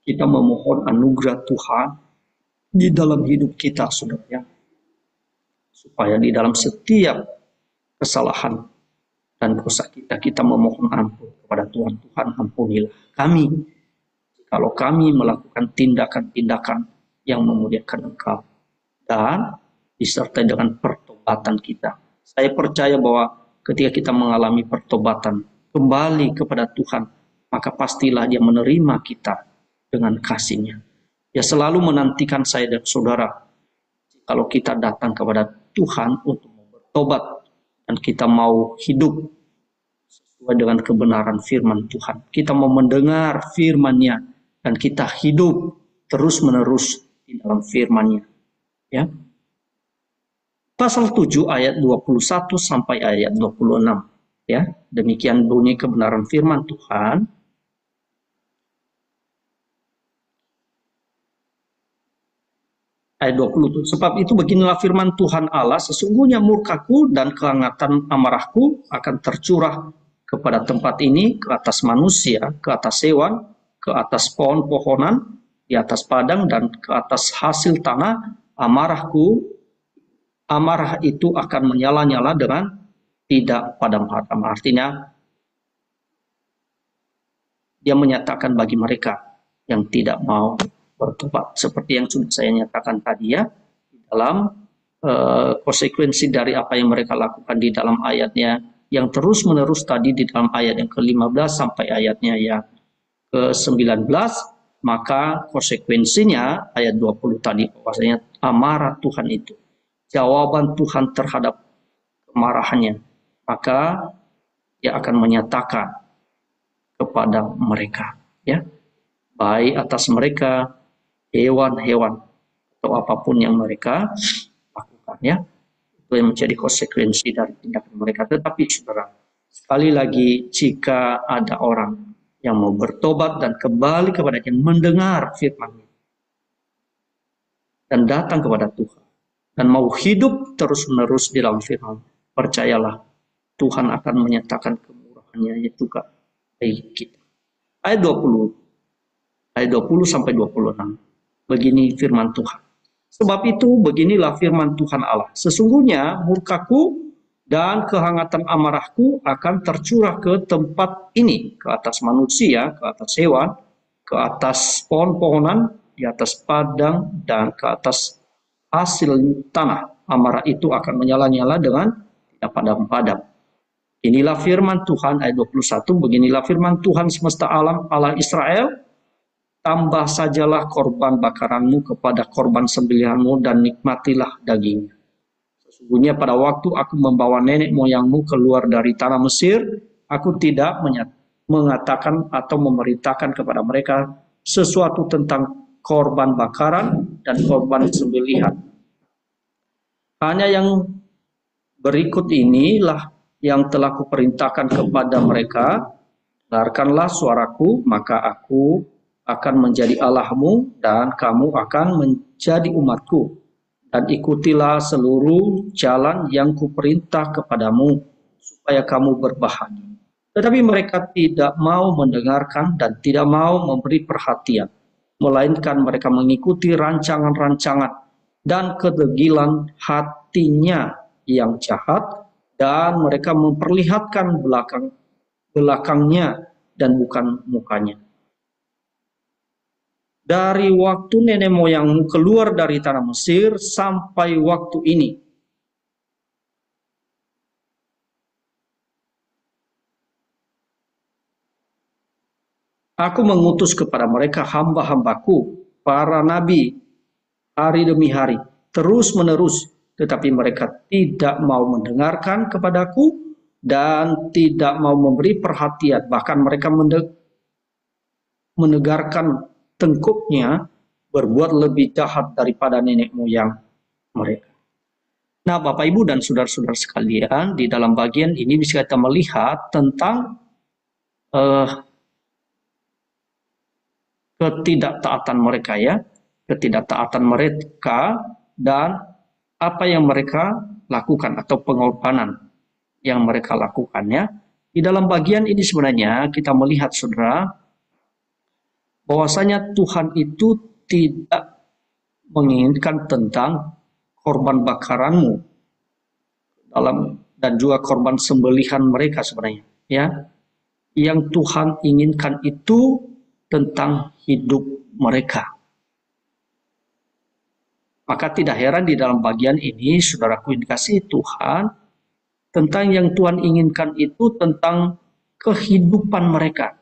kita memohon anugerah Tuhan di dalam hidup kita, saudara, supaya di dalam setiap kesalahan dan dosa kita memohon ampun kepada Tuhan. Tuhan, ampunilah kami kalau kami melakukan tindakan-tindakan yang memuliakan Engkau, dan disertai dengan pertobatan kita. Saya percaya bahwa ketika kita mengalami pertobatan, kembali kepada Tuhan, maka pastilah Dia menerima kita dengan kasih-Nya. Dia selalu menantikan saya dan saudara kalau kita datang kepada Tuhan untuk bertobat dan kita mau hidup sesuai dengan kebenaran firman Tuhan. Kita mau mendengar firman-Nya dan kita hidup terus-menerus di dalam firman-Nya. Ya. Pasal 7 ayat 21 sampai ayat 26. Ya, demikian bunyi kebenaran firman Tuhan. Ayat 20. Sebab itu beginilah firman Tuhan Allah, sesungguhnya murkaku dan kehangatan amarahku akan tercurah kepada tempat ini, ke atas manusia, ke atas hewan, ke atas pohon-pohonan, di atas padang, dan ke atas hasil tanah. Amarah itu akan menyala-nyala dengan tidak padam-padam. Artinya, Dia menyatakan bagi mereka yang tidak mau bertobat. Seperti yang sudah saya nyatakan tadi ya, dalam konsekuensi dari apa yang mereka lakukan di dalam ayatnya, yang terus-menerus tadi di dalam ayat yang ke-15 sampai ayatnya yang ke-19, maka konsekuensinya ayat 20 tadi, bahwasanya amarah Tuhan itu, jawaban Tuhan terhadap kemarahannya, maka Dia akan menyatakan kepada mereka, ya, baik atas mereka, hewan-hewan atau apapun yang mereka lakukan, ya. Itu yang menjadi konsekuensi dari tindakan mereka. Tetapi saudara, sekali lagi, jika ada orang yang mau bertobat dan kembali kepadanya, mendengar firman dan datang kepada Tuhan dan mau hidup terus-menerus di dalam firman, percayalah, Tuhan akan menyatakan kemurahan-Nya juga bagi kita. Ayat 20 sampai 26. Begini firman Tuhan. Sebab itu beginilah firman Tuhan Allah. Sesungguhnya murkaku dan kehangatan amarahku akan tercurah ke tempat ini, ke atas manusia, ke atas hewan, ke atas pohon-pohonan, di atas padang, dan ke atas hasil tanah. Amarah itu akan menyala-nyala dengan tidak padam-padam. Inilah firman Tuhan, ayat 21, beginilah firman Tuhan semesta alam, Allah Israel, tambah sajalah korban bakaranmu kepada korban sembelihanmu dan nikmatilah dagingnya. Sesungguhnya pada waktu aku membawa nenek moyangmu keluar dari tanah Mesir, aku tidak mengatakan atau memerintahkan kepada mereka sesuatu tentang korban bakaran dan korban sembelihan. Hanya yang berikut inilah yang telah kuperintahkan kepada mereka, dengarkanlah suaraku, maka aku akan menjadi Allahmu dan kamu akan menjadi umatku, dan ikutilah seluruh jalan yang kuperintah kepadamu supaya kamu berbahagia. Tetapi mereka tidak mau mendengarkan dan tidak mau memberi perhatian, melainkan mereka mengikuti rancangan-rancangan dan kedegilan hatinya yang jahat, dan mereka memperlihatkan belakangnya dan bukan mukanya. Dari waktu nenek moyangmu keluar dari tanah Mesir sampai waktu ini, aku mengutus kepada mereka hamba-hambaku, para nabi, hari demi hari, terus-menerus, tetapi mereka tidak mau mendengarkan kepadaku dan tidak mau memberi perhatian. Bahkan mereka menegarkan tengkuknya, berbuat lebih jahat daripada nenek moyang mereka. Nah, Bapak, Ibu, dan saudara-saudara sekalian, di dalam bagian ini bisa kita melihat tentang ketidaktaatan mereka, ya, ketidaktaatan mereka dan apa yang mereka lakukan atau pengorbanan yang mereka lakukannya. Di dalam bagian ini sebenarnya kita melihat, saudara, bahwasanya Tuhan itu tidak menginginkan tentang korban bakaranmu dan juga korban sembelihan mereka sebenarnya, ya. Yang Tuhan inginkan itu tentang hidup mereka. Maka tidak heran di dalam bagian ini, saudaraku yang dikasihi Tuhan, tentang yang Tuhan inginkan itu tentang kehidupan mereka.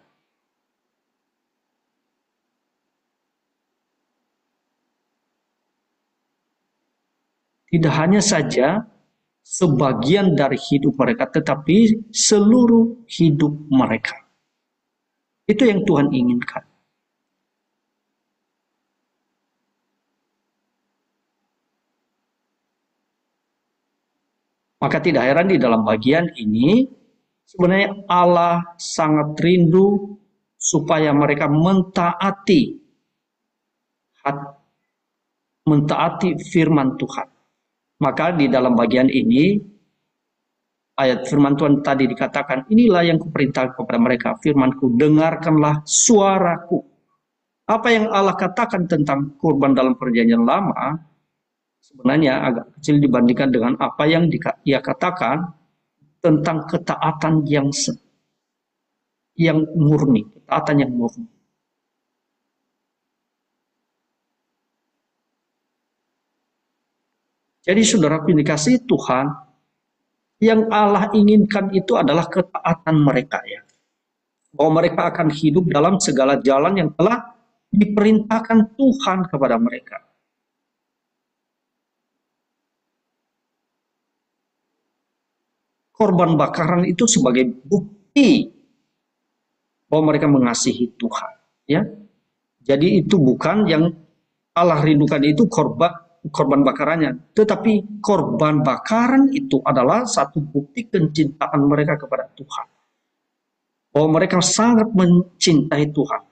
Tidak hanya saja sebagian dari hidup mereka, tetapi seluruh hidup mereka. Itu yang Tuhan inginkan. Maka tidak heran di dalam bagian ini, sebenarnya Allah sangat rindu supaya mereka mentaati firman Tuhan. Maka di dalam bagian ini, ayat firman Tuhan tadi dikatakan, inilah yang kuperintahkan kepada mereka, firmanku, dengarkanlah suaraku. Apa yang Allah katakan tentang kurban dalam perjanjian lama, sebenarnya agak kecil dibandingkan dengan apa yang ia katakan tentang ketaatan yang murni, ketaatan yang murni. Jadi saudaraku yang dikasihi Tuhan, yang Allah inginkan itu adalah ketaatan mereka, ya. Bahwa mereka akan hidup dalam segala jalan yang telah diperintahkan Tuhan kepada mereka. korban bakaran itu sebagai bukti bahwa mereka mengasihi Tuhan. Ya, jadi itu bukan yang Allah rindukan itu korban bakarannya, tetapi korban bakaran itu adalah satu bukti kecintaan mereka kepada Tuhan. Bahwa mereka sangat mencintai Tuhan.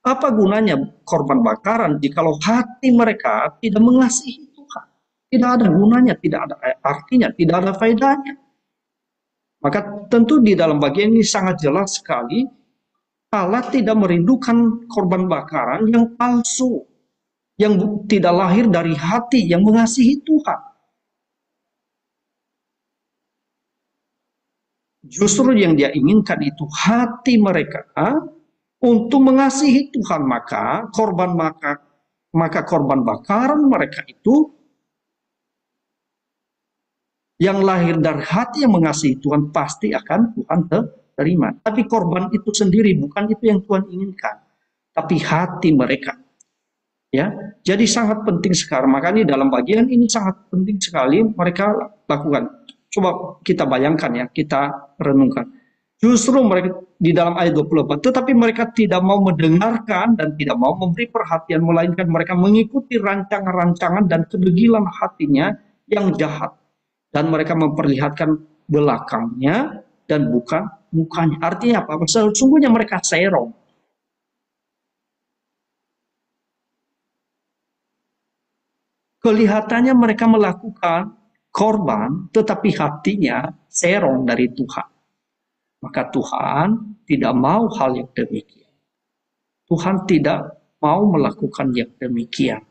Apa gunanya korban bakaran jikalau hati mereka tidak mengasihi Tuhan? Tidak ada gunanya, tidak ada artinya, tidak ada faedahnya. Maka tentu di dalam bagian ini sangat jelas sekali Allah tidak merindukan korban bakaran yang palsu, yang tidak lahir dari hati yang mengasihi Tuhan. Justru yang dia inginkan itu hati mereka untuk mengasihi Tuhan, maka korban bakaran mereka itu yang lahir dari hati yang mengasihi Tuhan pasti akan Tuhan terima. Tapi korban itu sendiri bukan itu yang Tuhan inginkan, tapi hati mereka. Ya, jadi sangat penting sekali. Makanya dalam bagian ini sangat penting sekali mereka lakukan. Coba kita bayangkan ya, kita renungkan. Justru mereka di dalam ayat 24, tetapi mereka tidak mau mendengarkan dan tidak mau memberi perhatian, melainkan mereka mengikuti rancangan-rancangan dan kedegilan hatinya yang jahat. Dan mereka memperlihatkan belakangnya dan bukan mukanya. Artinya apa? Sesungguhnya mereka serong. Kelihatannya mereka melakukan korban, tetapi hatinya serong dari Tuhan. Maka Tuhan tidak mau hal yang demikian. Tuhan tidak mau melakukan yang demikian.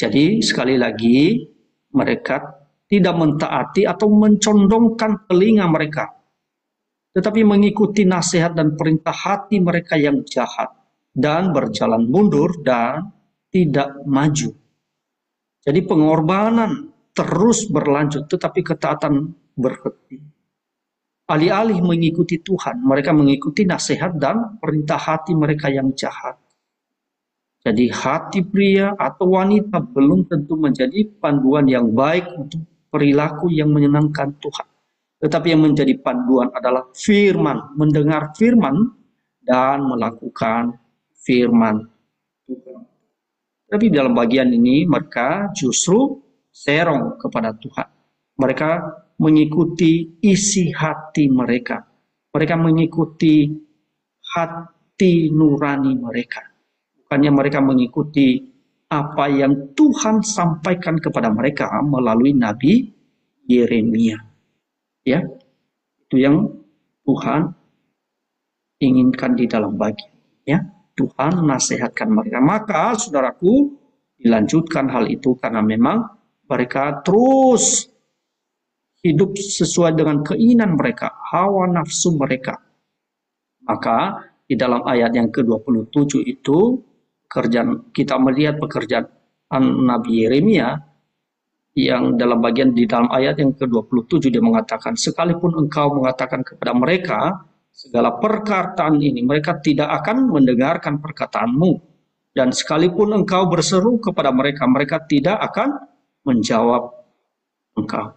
Jadi sekali lagi mereka tidak mentaati atau mencondongkan telinga mereka, tetapi mengikuti nasihat dan perintah hati mereka yang jahat dan berjalan mundur dan tidak maju. Jadi pengorbanan terus berlanjut, tetapi ketaatan berhenti. Alih-alih mengikuti Tuhan, mereka mengikuti nasihat dan perintah hati mereka yang jahat. Jadi hati pria atau wanita belum tentu menjadi panduan yang baik untuk perilaku yang menyenangkan Tuhan. Tetapi yang menjadi panduan adalah firman, mendengar firman dan melakukan firman Tuhan. Tapi dalam bagian ini mereka justru serong kepada Tuhan. Mereka mengikuti isi hati mereka. Mereka mengikuti hati nurani mereka. Bukannya mereka mengikuti apa yang Tuhan sampaikan kepada mereka melalui Nabi Yeremia. Ya, itu yang Tuhan inginkan di dalam bagian. Ya, Tuhan nasihatkan mereka. Maka, saudaraku, dilanjutkan hal itu karena memang mereka terus hidup sesuai dengan keinginan mereka, hawa nafsu mereka. Maka di dalam ayat yang ke-27 itu kita melihat pekerjaan Nabi Yeremia yang dalam bagian di dalam ayat yang ke-27 dia mengatakan, sekalipun engkau mengatakan kepada mereka segala perkataan ini, mereka tidak akan mendengarkan perkataanmu, dan sekalipun engkau berseru kepada mereka, mereka tidak akan menjawab engkau.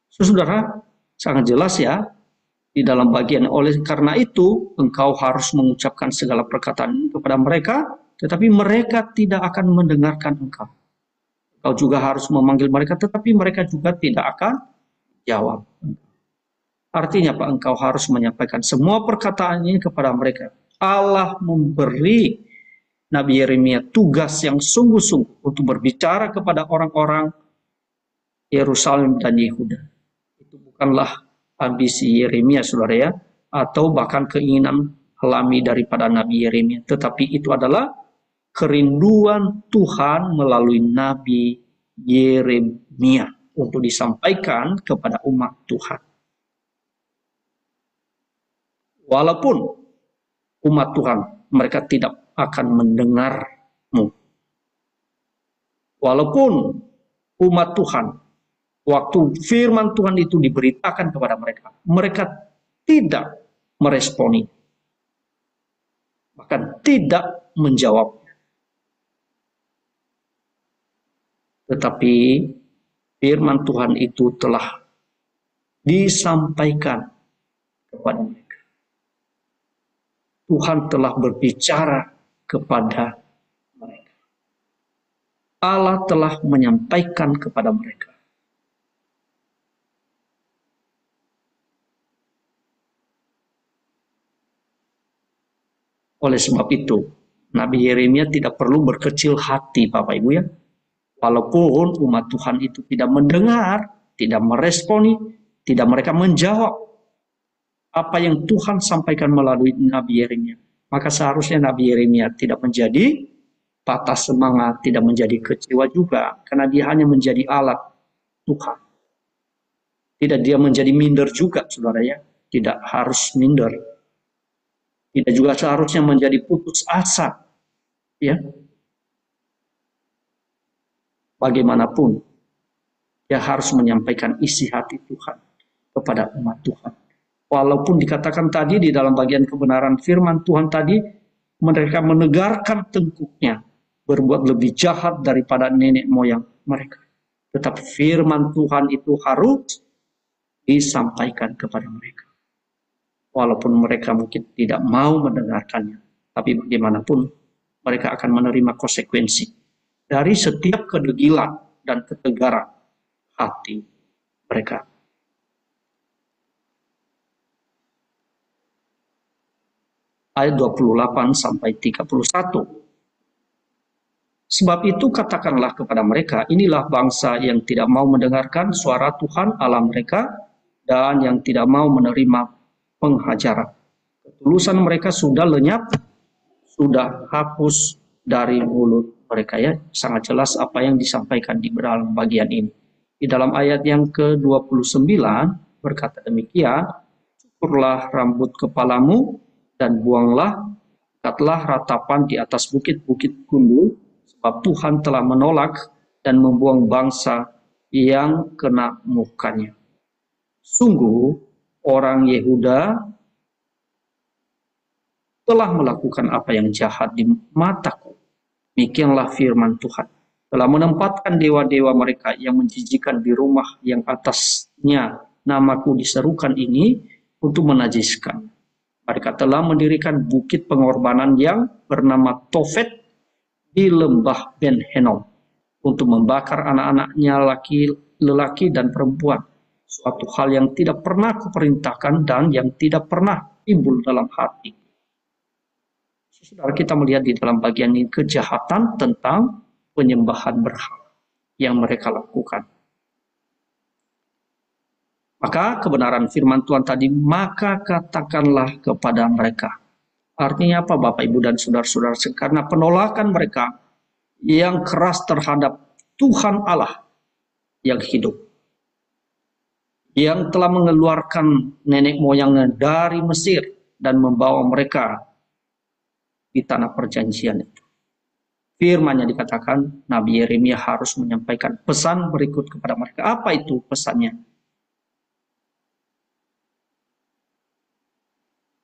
Saudara, sangat jelas ya di dalam bagian, oleh karena itu engkau harus mengucapkan segala perkataan kepada mereka, tetapi mereka tidak akan mendengarkan engkau. Engkau juga harus memanggil mereka, tetapi mereka juga tidak akan jawab. Artinya Pak, engkau harus menyampaikan semua perkataan ini kepada mereka. Allah memberi Nabi Yeremia tugas yang sungguh-sungguh untuk berbicara kepada orang-orang Yerusalem dan Yehuda. Itu bukanlah ambisi Yeremia, saudara ya, atau bahkan keinginan alami daripada Nabi Yeremia, tetapi itu adalah kerinduan Tuhan melalui Nabi Yeremia untuk disampaikan kepada umat Tuhan. Walaupun umat Tuhan mereka tidak akan mendengarmu. Walaupun umat Tuhan waktu firman Tuhan itu diberitakan kepada mereka, mereka tidak meresponi, bahkan tidak menjawab. Tetapi firman Tuhan itu telah disampaikan kepada mereka. Tuhan telah berbicara kepada mereka. Allah telah menyampaikan kepada mereka. Oleh sebab itu, Nabi Yeremia tidak perlu berkecil hati, Bapak Ibu ya. Walaupun umat Tuhan itu tidak mendengar, tidak meresponi, tidak mereka menjawab apa yang Tuhan sampaikan melalui Nabi Yeremia, maka seharusnya Nabi Yeremia tidak menjadi patah semangat, tidak menjadi kecewa juga, karena dia hanya menjadi alat Tuhan. Tidak dia menjadi minder juga, saudara ya. Tidak harus minder. Tidak juga seharusnya menjadi putus asa. Ya. Bagaimanapun, dia harus menyampaikan isi hati Tuhan kepada umat Tuhan. Walaupun dikatakan tadi di dalam bagian kebenaran firman Tuhan tadi, mereka menegarkan tengkuknya, berbuat lebih jahat daripada nenek moyang mereka. Tetapi firman Tuhan itu harus disampaikan kepada mereka. Walaupun mereka mungkin tidak mau mendengarkannya, tapi bagaimanapun mereka akan menerima konsekuensi dari setiap kedegilan dan ketegaran hati mereka. Ayat 28 sampai 31. Sebab itu katakanlah kepada mereka, inilah bangsa yang tidak mau mendengarkan suara Tuhan Allah mereka dan yang tidak mau menerima penghajaran. Ketulusan mereka sudah lenyap, sudah hapus dari mulut mereka ya. Sangat jelas apa yang disampaikan di dalam bagian ini. Di dalam ayat yang ke-29 berkata demikian, cukurlah rambut kepalamu dan buanglah, angkatlah ratapan di atas bukit-bukit gundul, sebab Tuhan telah menolak dan membuang bangsa yang kena murkanya. Sungguh orang Yehuda telah melakukan apa yang jahat di mataku. Demikianlah firman Tuhan. Telah menempatkan dewa-dewa mereka yang menjijikan di rumah yang atasnya namaku diserukan ini untuk menajiskan. Mereka telah mendirikan bukit pengorbanan yang bernama Tofet di lembah Ben Hinnom untuk membakar anak-anaknya lelaki dan perempuan. Suatu hal yang tidak pernah kuperintahkan dan yang tidak pernah timbul dalam hati. Saudara, kita melihat di dalam bagian ini kejahatan tentang penyembahan berhala yang mereka lakukan. Maka kebenaran firman Tuhan tadi, maka katakanlah kepada mereka. Artinya apa Bapak Ibu dan saudara-saudara? Karena penolakan mereka yang keras terhadap Tuhan Allah yang hidup, yang telah mengeluarkan nenek moyangnya dari Mesir dan membawa mereka di tanah perjanjian itu. Firman-Nya dikatakan, Nabi Yeremia harus menyampaikan pesan berikut kepada mereka. Apa itu pesannya?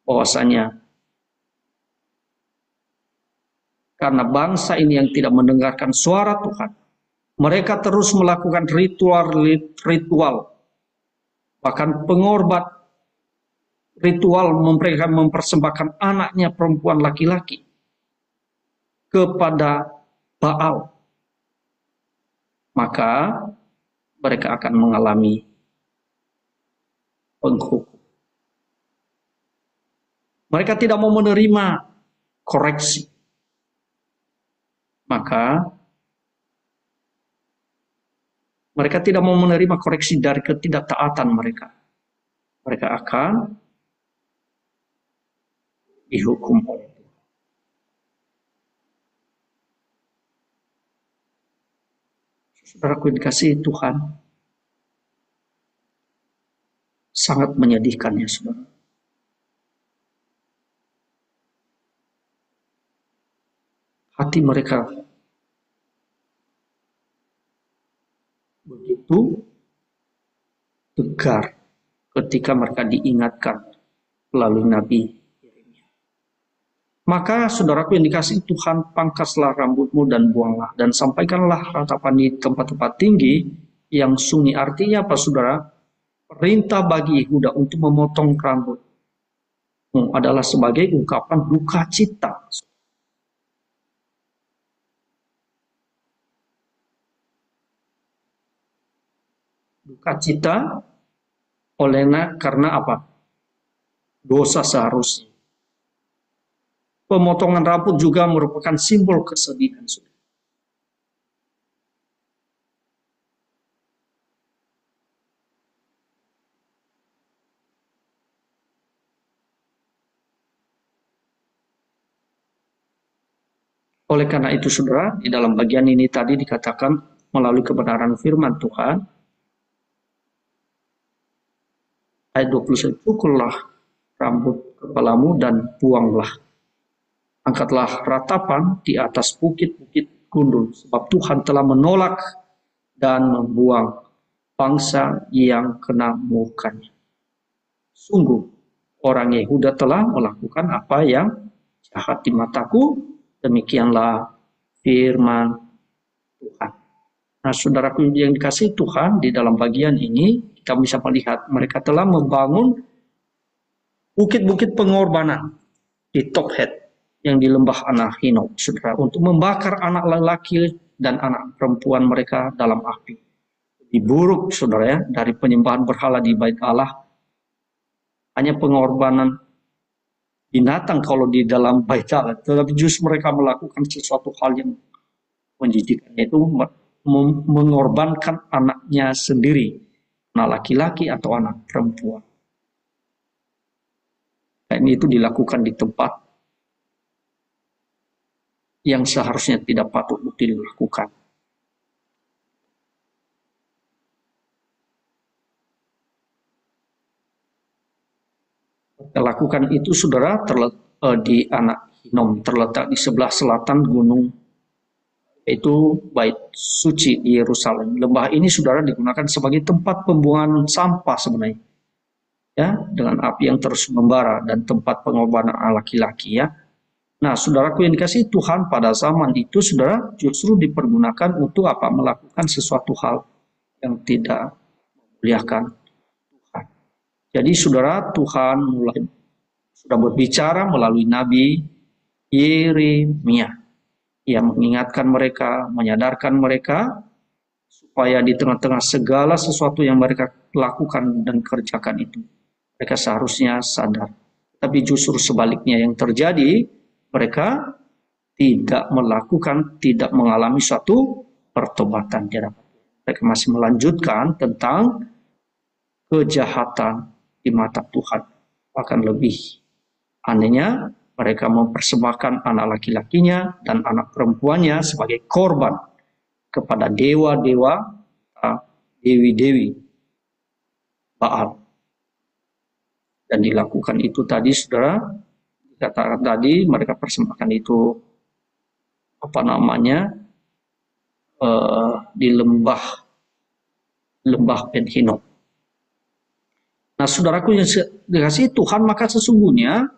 Bahwasanya karena bangsa ini yang tidak mendengarkan suara Tuhan, mereka terus melakukan ritual, bahkan pengorban ritual, mereka mempersembahkan anaknya perempuan laki-laki kepada Baal. Maka mereka akan mengalami penghukum. Mereka tidak mau menerima koreksi. Maka mereka tidak mau menerima koreksi dari ketidaktaatan mereka. Mereka akan dihukum oleh Tuhan. Saudaraku dikasihi Tuhan, sangat menyedihkan ya saudara. Hati mereka begitu tegar ketika mereka diingatkan melalui Nabi Yeremia. Maka saudaraku yang dikasihi Tuhan, pangkaslah rambutmu dan buanglah, dan sampaikanlah ratapan di tempat-tempat tinggi yang sunyi. Artinya apa saudara? Perintah bagi Yehuda untuk memotong rambut adalah sebagai ungkapan duka cita. Duka cita karena apa? Dosa seharusnya. Pemotongan rambut juga merupakan simbol kesedihan. Oleh karena itu saudara, di dalam bagian ini tadi dikatakan melalui kebenaran firman Tuhan, ayat 21, cukurlah rambut kepalamu dan buanglah. Angkatlah ratapan di atas bukit-bukit gundul, sebab Tuhan telah menolak dan membuang bangsa yang kena murkanya. Sungguh, orang Yehuda telah melakukan apa yang jahat di mataku, demikianlah firman Tuhan. Nah, saudaraku yang dikasihi Tuhan, di dalam bagian ini kita bisa melihat mereka telah membangun bukit-bukit pengorbanan di Tophet yang di lembah Anak Hinnom, saudara, untuk membakar anak lelaki dan anak perempuan mereka dalam api. Lebih buruk, saudara, ya, dari penyembahan berhala di Bait Allah. Hanya pengorbanan binatang kalau di dalam Bait Allah, tetapi justru mereka melakukan sesuatu hal yang menjijikkan, yaitu mengorbankan anaknya sendiri, anak laki-laki atau anak perempuan. Dan itu dilakukan di tempat yang seharusnya tidak patut dilakukan. Lakukan itu saudara di Anak Hinnom, terletak di sebelah selatan gunung, yaitu Bait Suci di Yerusalem. Lembah ini saudara digunakan sebagai tempat pembuangan sampah sebenarnya, ya, dengan api yang terus membara, dan tempat pengorbanan laki-laki, ya. Nah, saudaraku yang dikasihi Tuhan, pada zaman itu saudara justru dipergunakan untuk apa? Melakukan sesuatu hal yang tidak memuliakan Tuhan. Jadi saudara, Tuhan sudah berbicara melalui Nabi Yeremia. Ia mengingatkan mereka, menyadarkan mereka supaya di tengah-tengah segala sesuatu yang mereka lakukan dan kerjakan itu, mereka seharusnya sadar. Tapi justru sebaliknya yang terjadi, mereka tidak mengalami suatu pertobatan. Mereka masih melanjutkan tentang kejahatan di mata Tuhan. Bahkan lebih anehnya, mereka mempersembahkan anak laki-lakinya dan anak perempuannya sebagai korban kepada dewa-dewa, dewi-dewi Baal. Dan dilakukan itu tadi, saudara, dikatakan tadi mereka persembahkan itu di lembah Ben Hinnom. Nah, saudaraku yang dikasihi Tuhan, maka sesungguhnya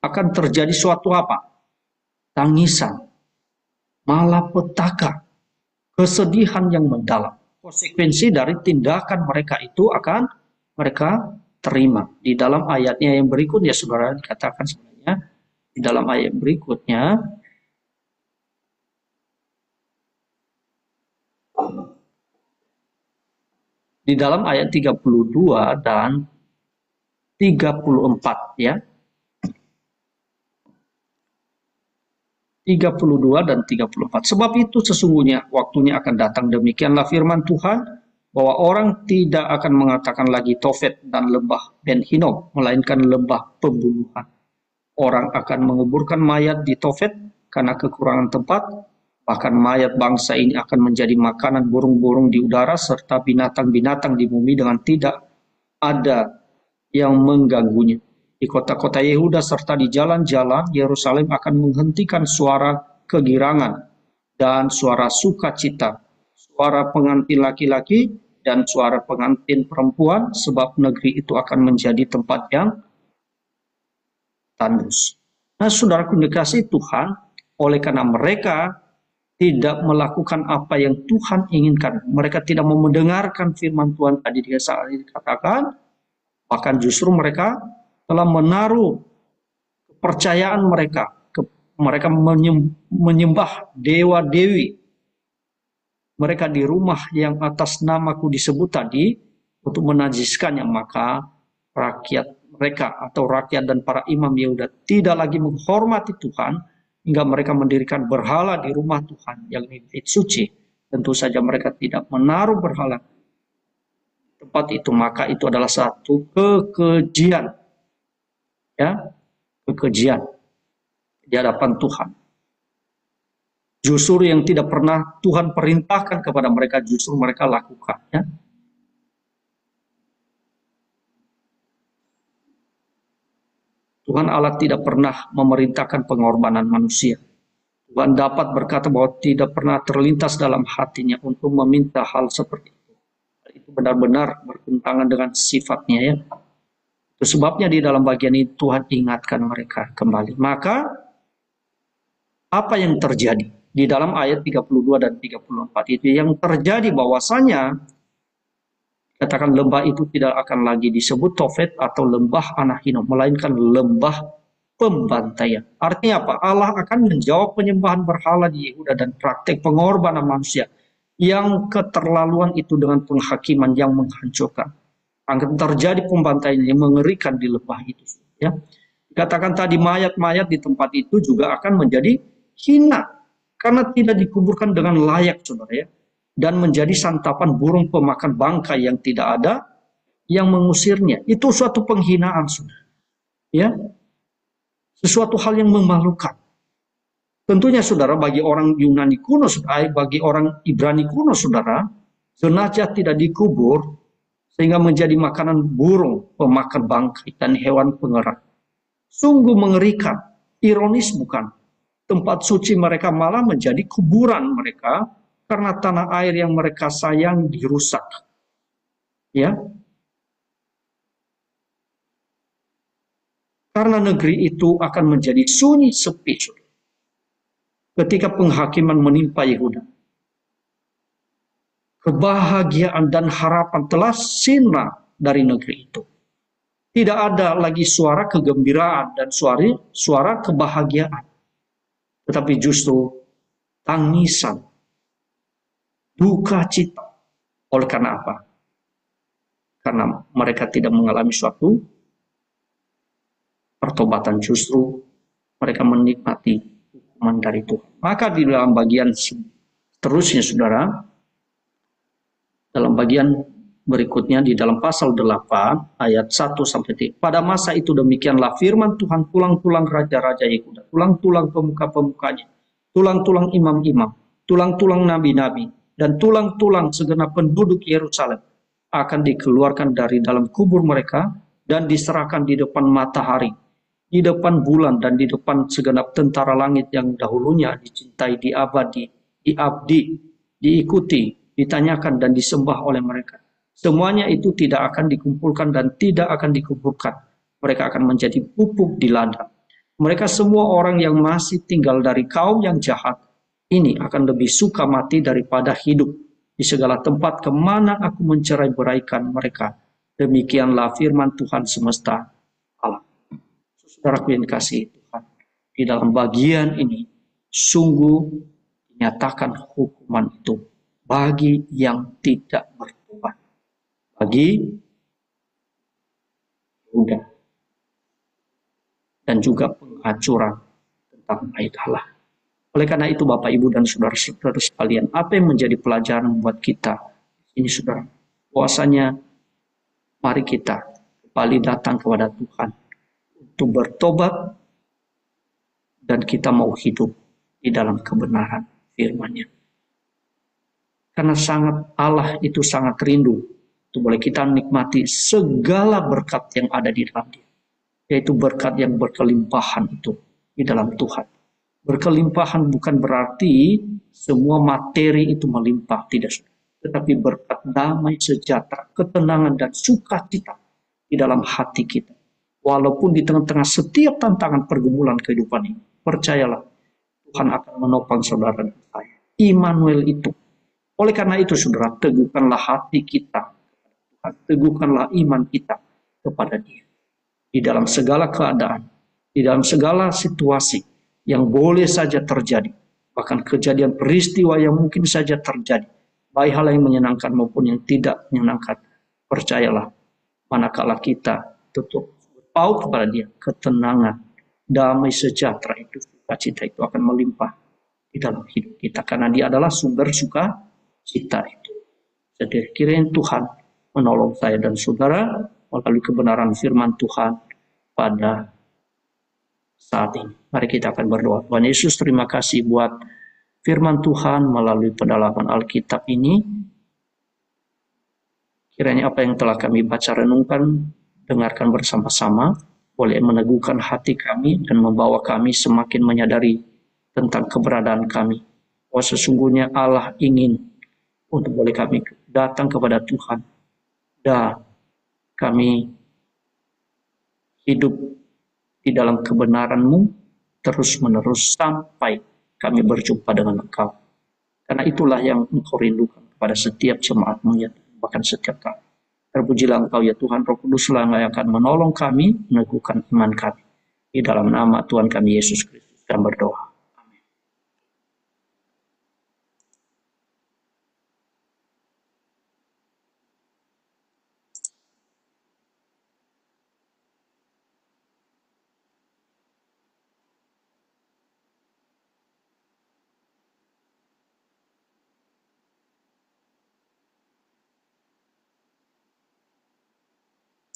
akan terjadi suatu apa? Tangisan, malapetaka, kesedihan yang mendalam. Konsekuensi dari tindakan mereka itu akan mereka terima. Di dalam ayatnya yang berikutnya, saudara, dikatakan sebenarnya di dalam ayat berikutnya, di dalam ayat 32 dan 34, ya. 32 dan 34. Sebab itu sesungguhnya waktunya akan datang, demikianlah firman Tuhan, bahwa orang tidak akan mengatakan lagi Tophet dan lembah Ben Hinnom, melainkan lembah pembunuhan. Orang akan menguburkan mayat di Tophet karena kekurangan tempat, bahkan mayat bangsa ini akan menjadi makanan burung-burung di udara serta binatang-binatang di bumi dengan tidak ada yang mengganggunya. Di kota-kota Yehuda serta di jalan-jalan Yerusalem akan menghentikan suara kegirangan dan suara sukacita, suara pengantin laki-laki dan suara pengantin perempuan, sebab negeri itu akan menjadi tempat yang tandus. Nah, saudaraku dikasihi Tuhan, oleh karena mereka tidak melakukan apa yang Tuhan inginkan, mereka tidak mau mendengarkan firman Tuhan tadi dikatakan, bahkan justru mereka telah menaruh kepercayaan mereka, mereka menyembah dewa-dewi mereka di rumah yang atas namaku disebut tadi untuk menajiskannya, maka rakyat mereka atau rakyat dan para imam Yehuda tidak lagi menghormati Tuhan hingga mereka mendirikan berhala di rumah Tuhan yang bait suci. Tentu saja mereka tidak menaruh berhala di tempat itu, maka itu adalah satu kekejian, ya, kekejian di hadapan Tuhan. Justru yang tidak pernah Tuhan perintahkan kepada mereka, justru mereka lakukan. Ya. Tuhan Allah tidak pernah memerintahkan pengorbanan manusia. Tuhan dapat berkata bahwa tidak pernah terlintas dalam hatinya untuk meminta hal seperti itu. Itu benar-benar bertentangan dengan sifatnya. Ya. Itu sebabnya di dalam bagian ini Tuhan ingatkan mereka kembali. Maka apa yang terjadi? Di dalam ayat 32 dan 34 itu yang terjadi bahwasanya katakan lembah itu tidak akan lagi disebut Tofet atau lembah Anak Hinnom, melainkan lembah pembantaian. Artinya apa? Allah akan menjawab penyembahan berhala di Yehuda dan praktek pengorbanan manusia yang keterlaluan itu dengan penghakiman yang menghancurkan. Akan terjadi pembantaian yang mengerikan di lembah itu. Ya. Dikatakan tadi mayat-mayat di tempat itu juga akan menjadi hina karena tidak dikuburkan dengan layak, saudara, ya, dan menjadi santapan burung pemakan bangkai yang tidak ada yang mengusirnya. Itu suatu penghinaan, saudara, ya, sesuatu hal yang memalukan. Tentunya, saudara, bagi orang Yunani kuno, saudara, bagi orang Ibrani kuno, saudara, jenazah tidak dikubur sehingga menjadi makanan burung pemakan bangkai dan hewan pengerat. Sungguh mengerikan, ironis bukan? Tempat suci mereka malah menjadi kuburan mereka karena tanah air yang mereka sayang dirusak. Ya. Karena negeri itu akan menjadi sunyi sepi ketika penghakiman menimpa Yehuda. Kebahagiaan dan harapan telah sirna dari negeri itu. Tidak ada lagi suara kegembiraan dan suara kebahagiaan. Tetapi justru tangisan, duka cita. Oleh karena apa? Karena mereka tidak mengalami suatu pertobatan, justru mereka menikmati hukuman dari Tuhan. Maka di dalam bagian seterusnya, saudara, dalam bagian berikutnya di dalam pasal 8 ayat 1-3. Pada masa itu demikianlah firman Tuhan, tulang-tulang raja-raja Yehuda, tulang-tulang pemuka-pemukanya, tulang-tulang imam-imam, tulang-tulang nabi-nabi, dan tulang-tulang segenap penduduk Yerusalem akan dikeluarkan dari dalam kubur mereka dan diserahkan di depan matahari, di depan bulan, dan di depan segenap tentara langit yang dahulunya dicintai, diabdi, diikuti, ditanyakan, dan disembah oleh mereka. Semuanya itu tidak akan dikumpulkan dan tidak akan dikuburkan. Mereka akan menjadi pupuk di ladang. Mereka semua orang yang masih tinggal dari kaum yang jahat ini akan lebih suka mati daripada hidup di segala tempat kemana aku mencerai-beraikan mereka. Demikianlah firman Tuhan semesta alam. Saudaraku yang dikasihi Tuhan, di dalam bagian ini sungguh dinyatakan hukuman itu bagi yang tidak bertobat, bagi Yehuda, dan juga penghancuran tentang bait Allah. Oleh karena itu, Bapak, Ibu, dan saudara-saudara sekalian, apa yang menjadi pelajaran buat kita ini, saudara? Bahwasanya mari kita kembali datang kepada Tuhan untuk bertobat, dan kita mau hidup di dalam kebenaran firman-Nya. Karena Allah itu sangat rindu untuk boleh kita nikmati segala berkat yang ada di dalam Dia, yaitu berkat yang berkelimpahan itu di dalam Tuhan. Berkelimpahan bukan berarti semua materi itu melimpah, tidak, tetapi berkat damai sejahtera, ketenangan, dan sukacita di dalam hati kita. Walaupun di tengah-tengah setiap tantangan pergumulan kehidupan ini, percayalah, Tuhan akan menopang saudara dan saya. Immanuel itu. Oleh karena itu, saudara, teguhkanlah hati kita. Teguhkanlah iman kita kepada Dia. Di dalam segala keadaan, di dalam segala situasi yang boleh saja terjadi, bahkan kejadian peristiwa yang mungkin saja terjadi, baik hal yang menyenangkan maupun yang tidak menyenangkan, percayalah, manakala kita tutup berpaut kepada Dia, ketenangan, damai sejahtera itu, sukacita itu akan melimpah di dalam hidup kita, karena Dia adalah sumber sukacita itu. Jadi kiranya Tuhan menolong saya dan saudara melalui kebenaran firman Tuhan pada saat ini. Mari kita akan berdoa. Tuhan Yesus, terima kasih buat firman Tuhan melalui pendalaman Alkitab ini. Kiranya apa yang telah kami baca renungkan, dengarkan bersama-sama, boleh meneguhkan hati kami dan membawa kami semakin menyadari tentang keberadaan kami. Bahwa sesungguhnya Allah ingin untuk boleh kami datang kepada Tuhan. Dan kami hidup di dalam kebenaran-Mu terus-menerus sampai kami berjumpa dengan Engkau. Karena itulah yang Engkau rindukan kepada setiap jemaat-Mu, ya, bahkan setiap kami. Terpujilah Engkau, ya Tuhan, Roh Kudus-lah yang akan menolong kami, meneguhkan iman kami. Di dalam nama Tuhan kami Yesus Kristus kami berdoa.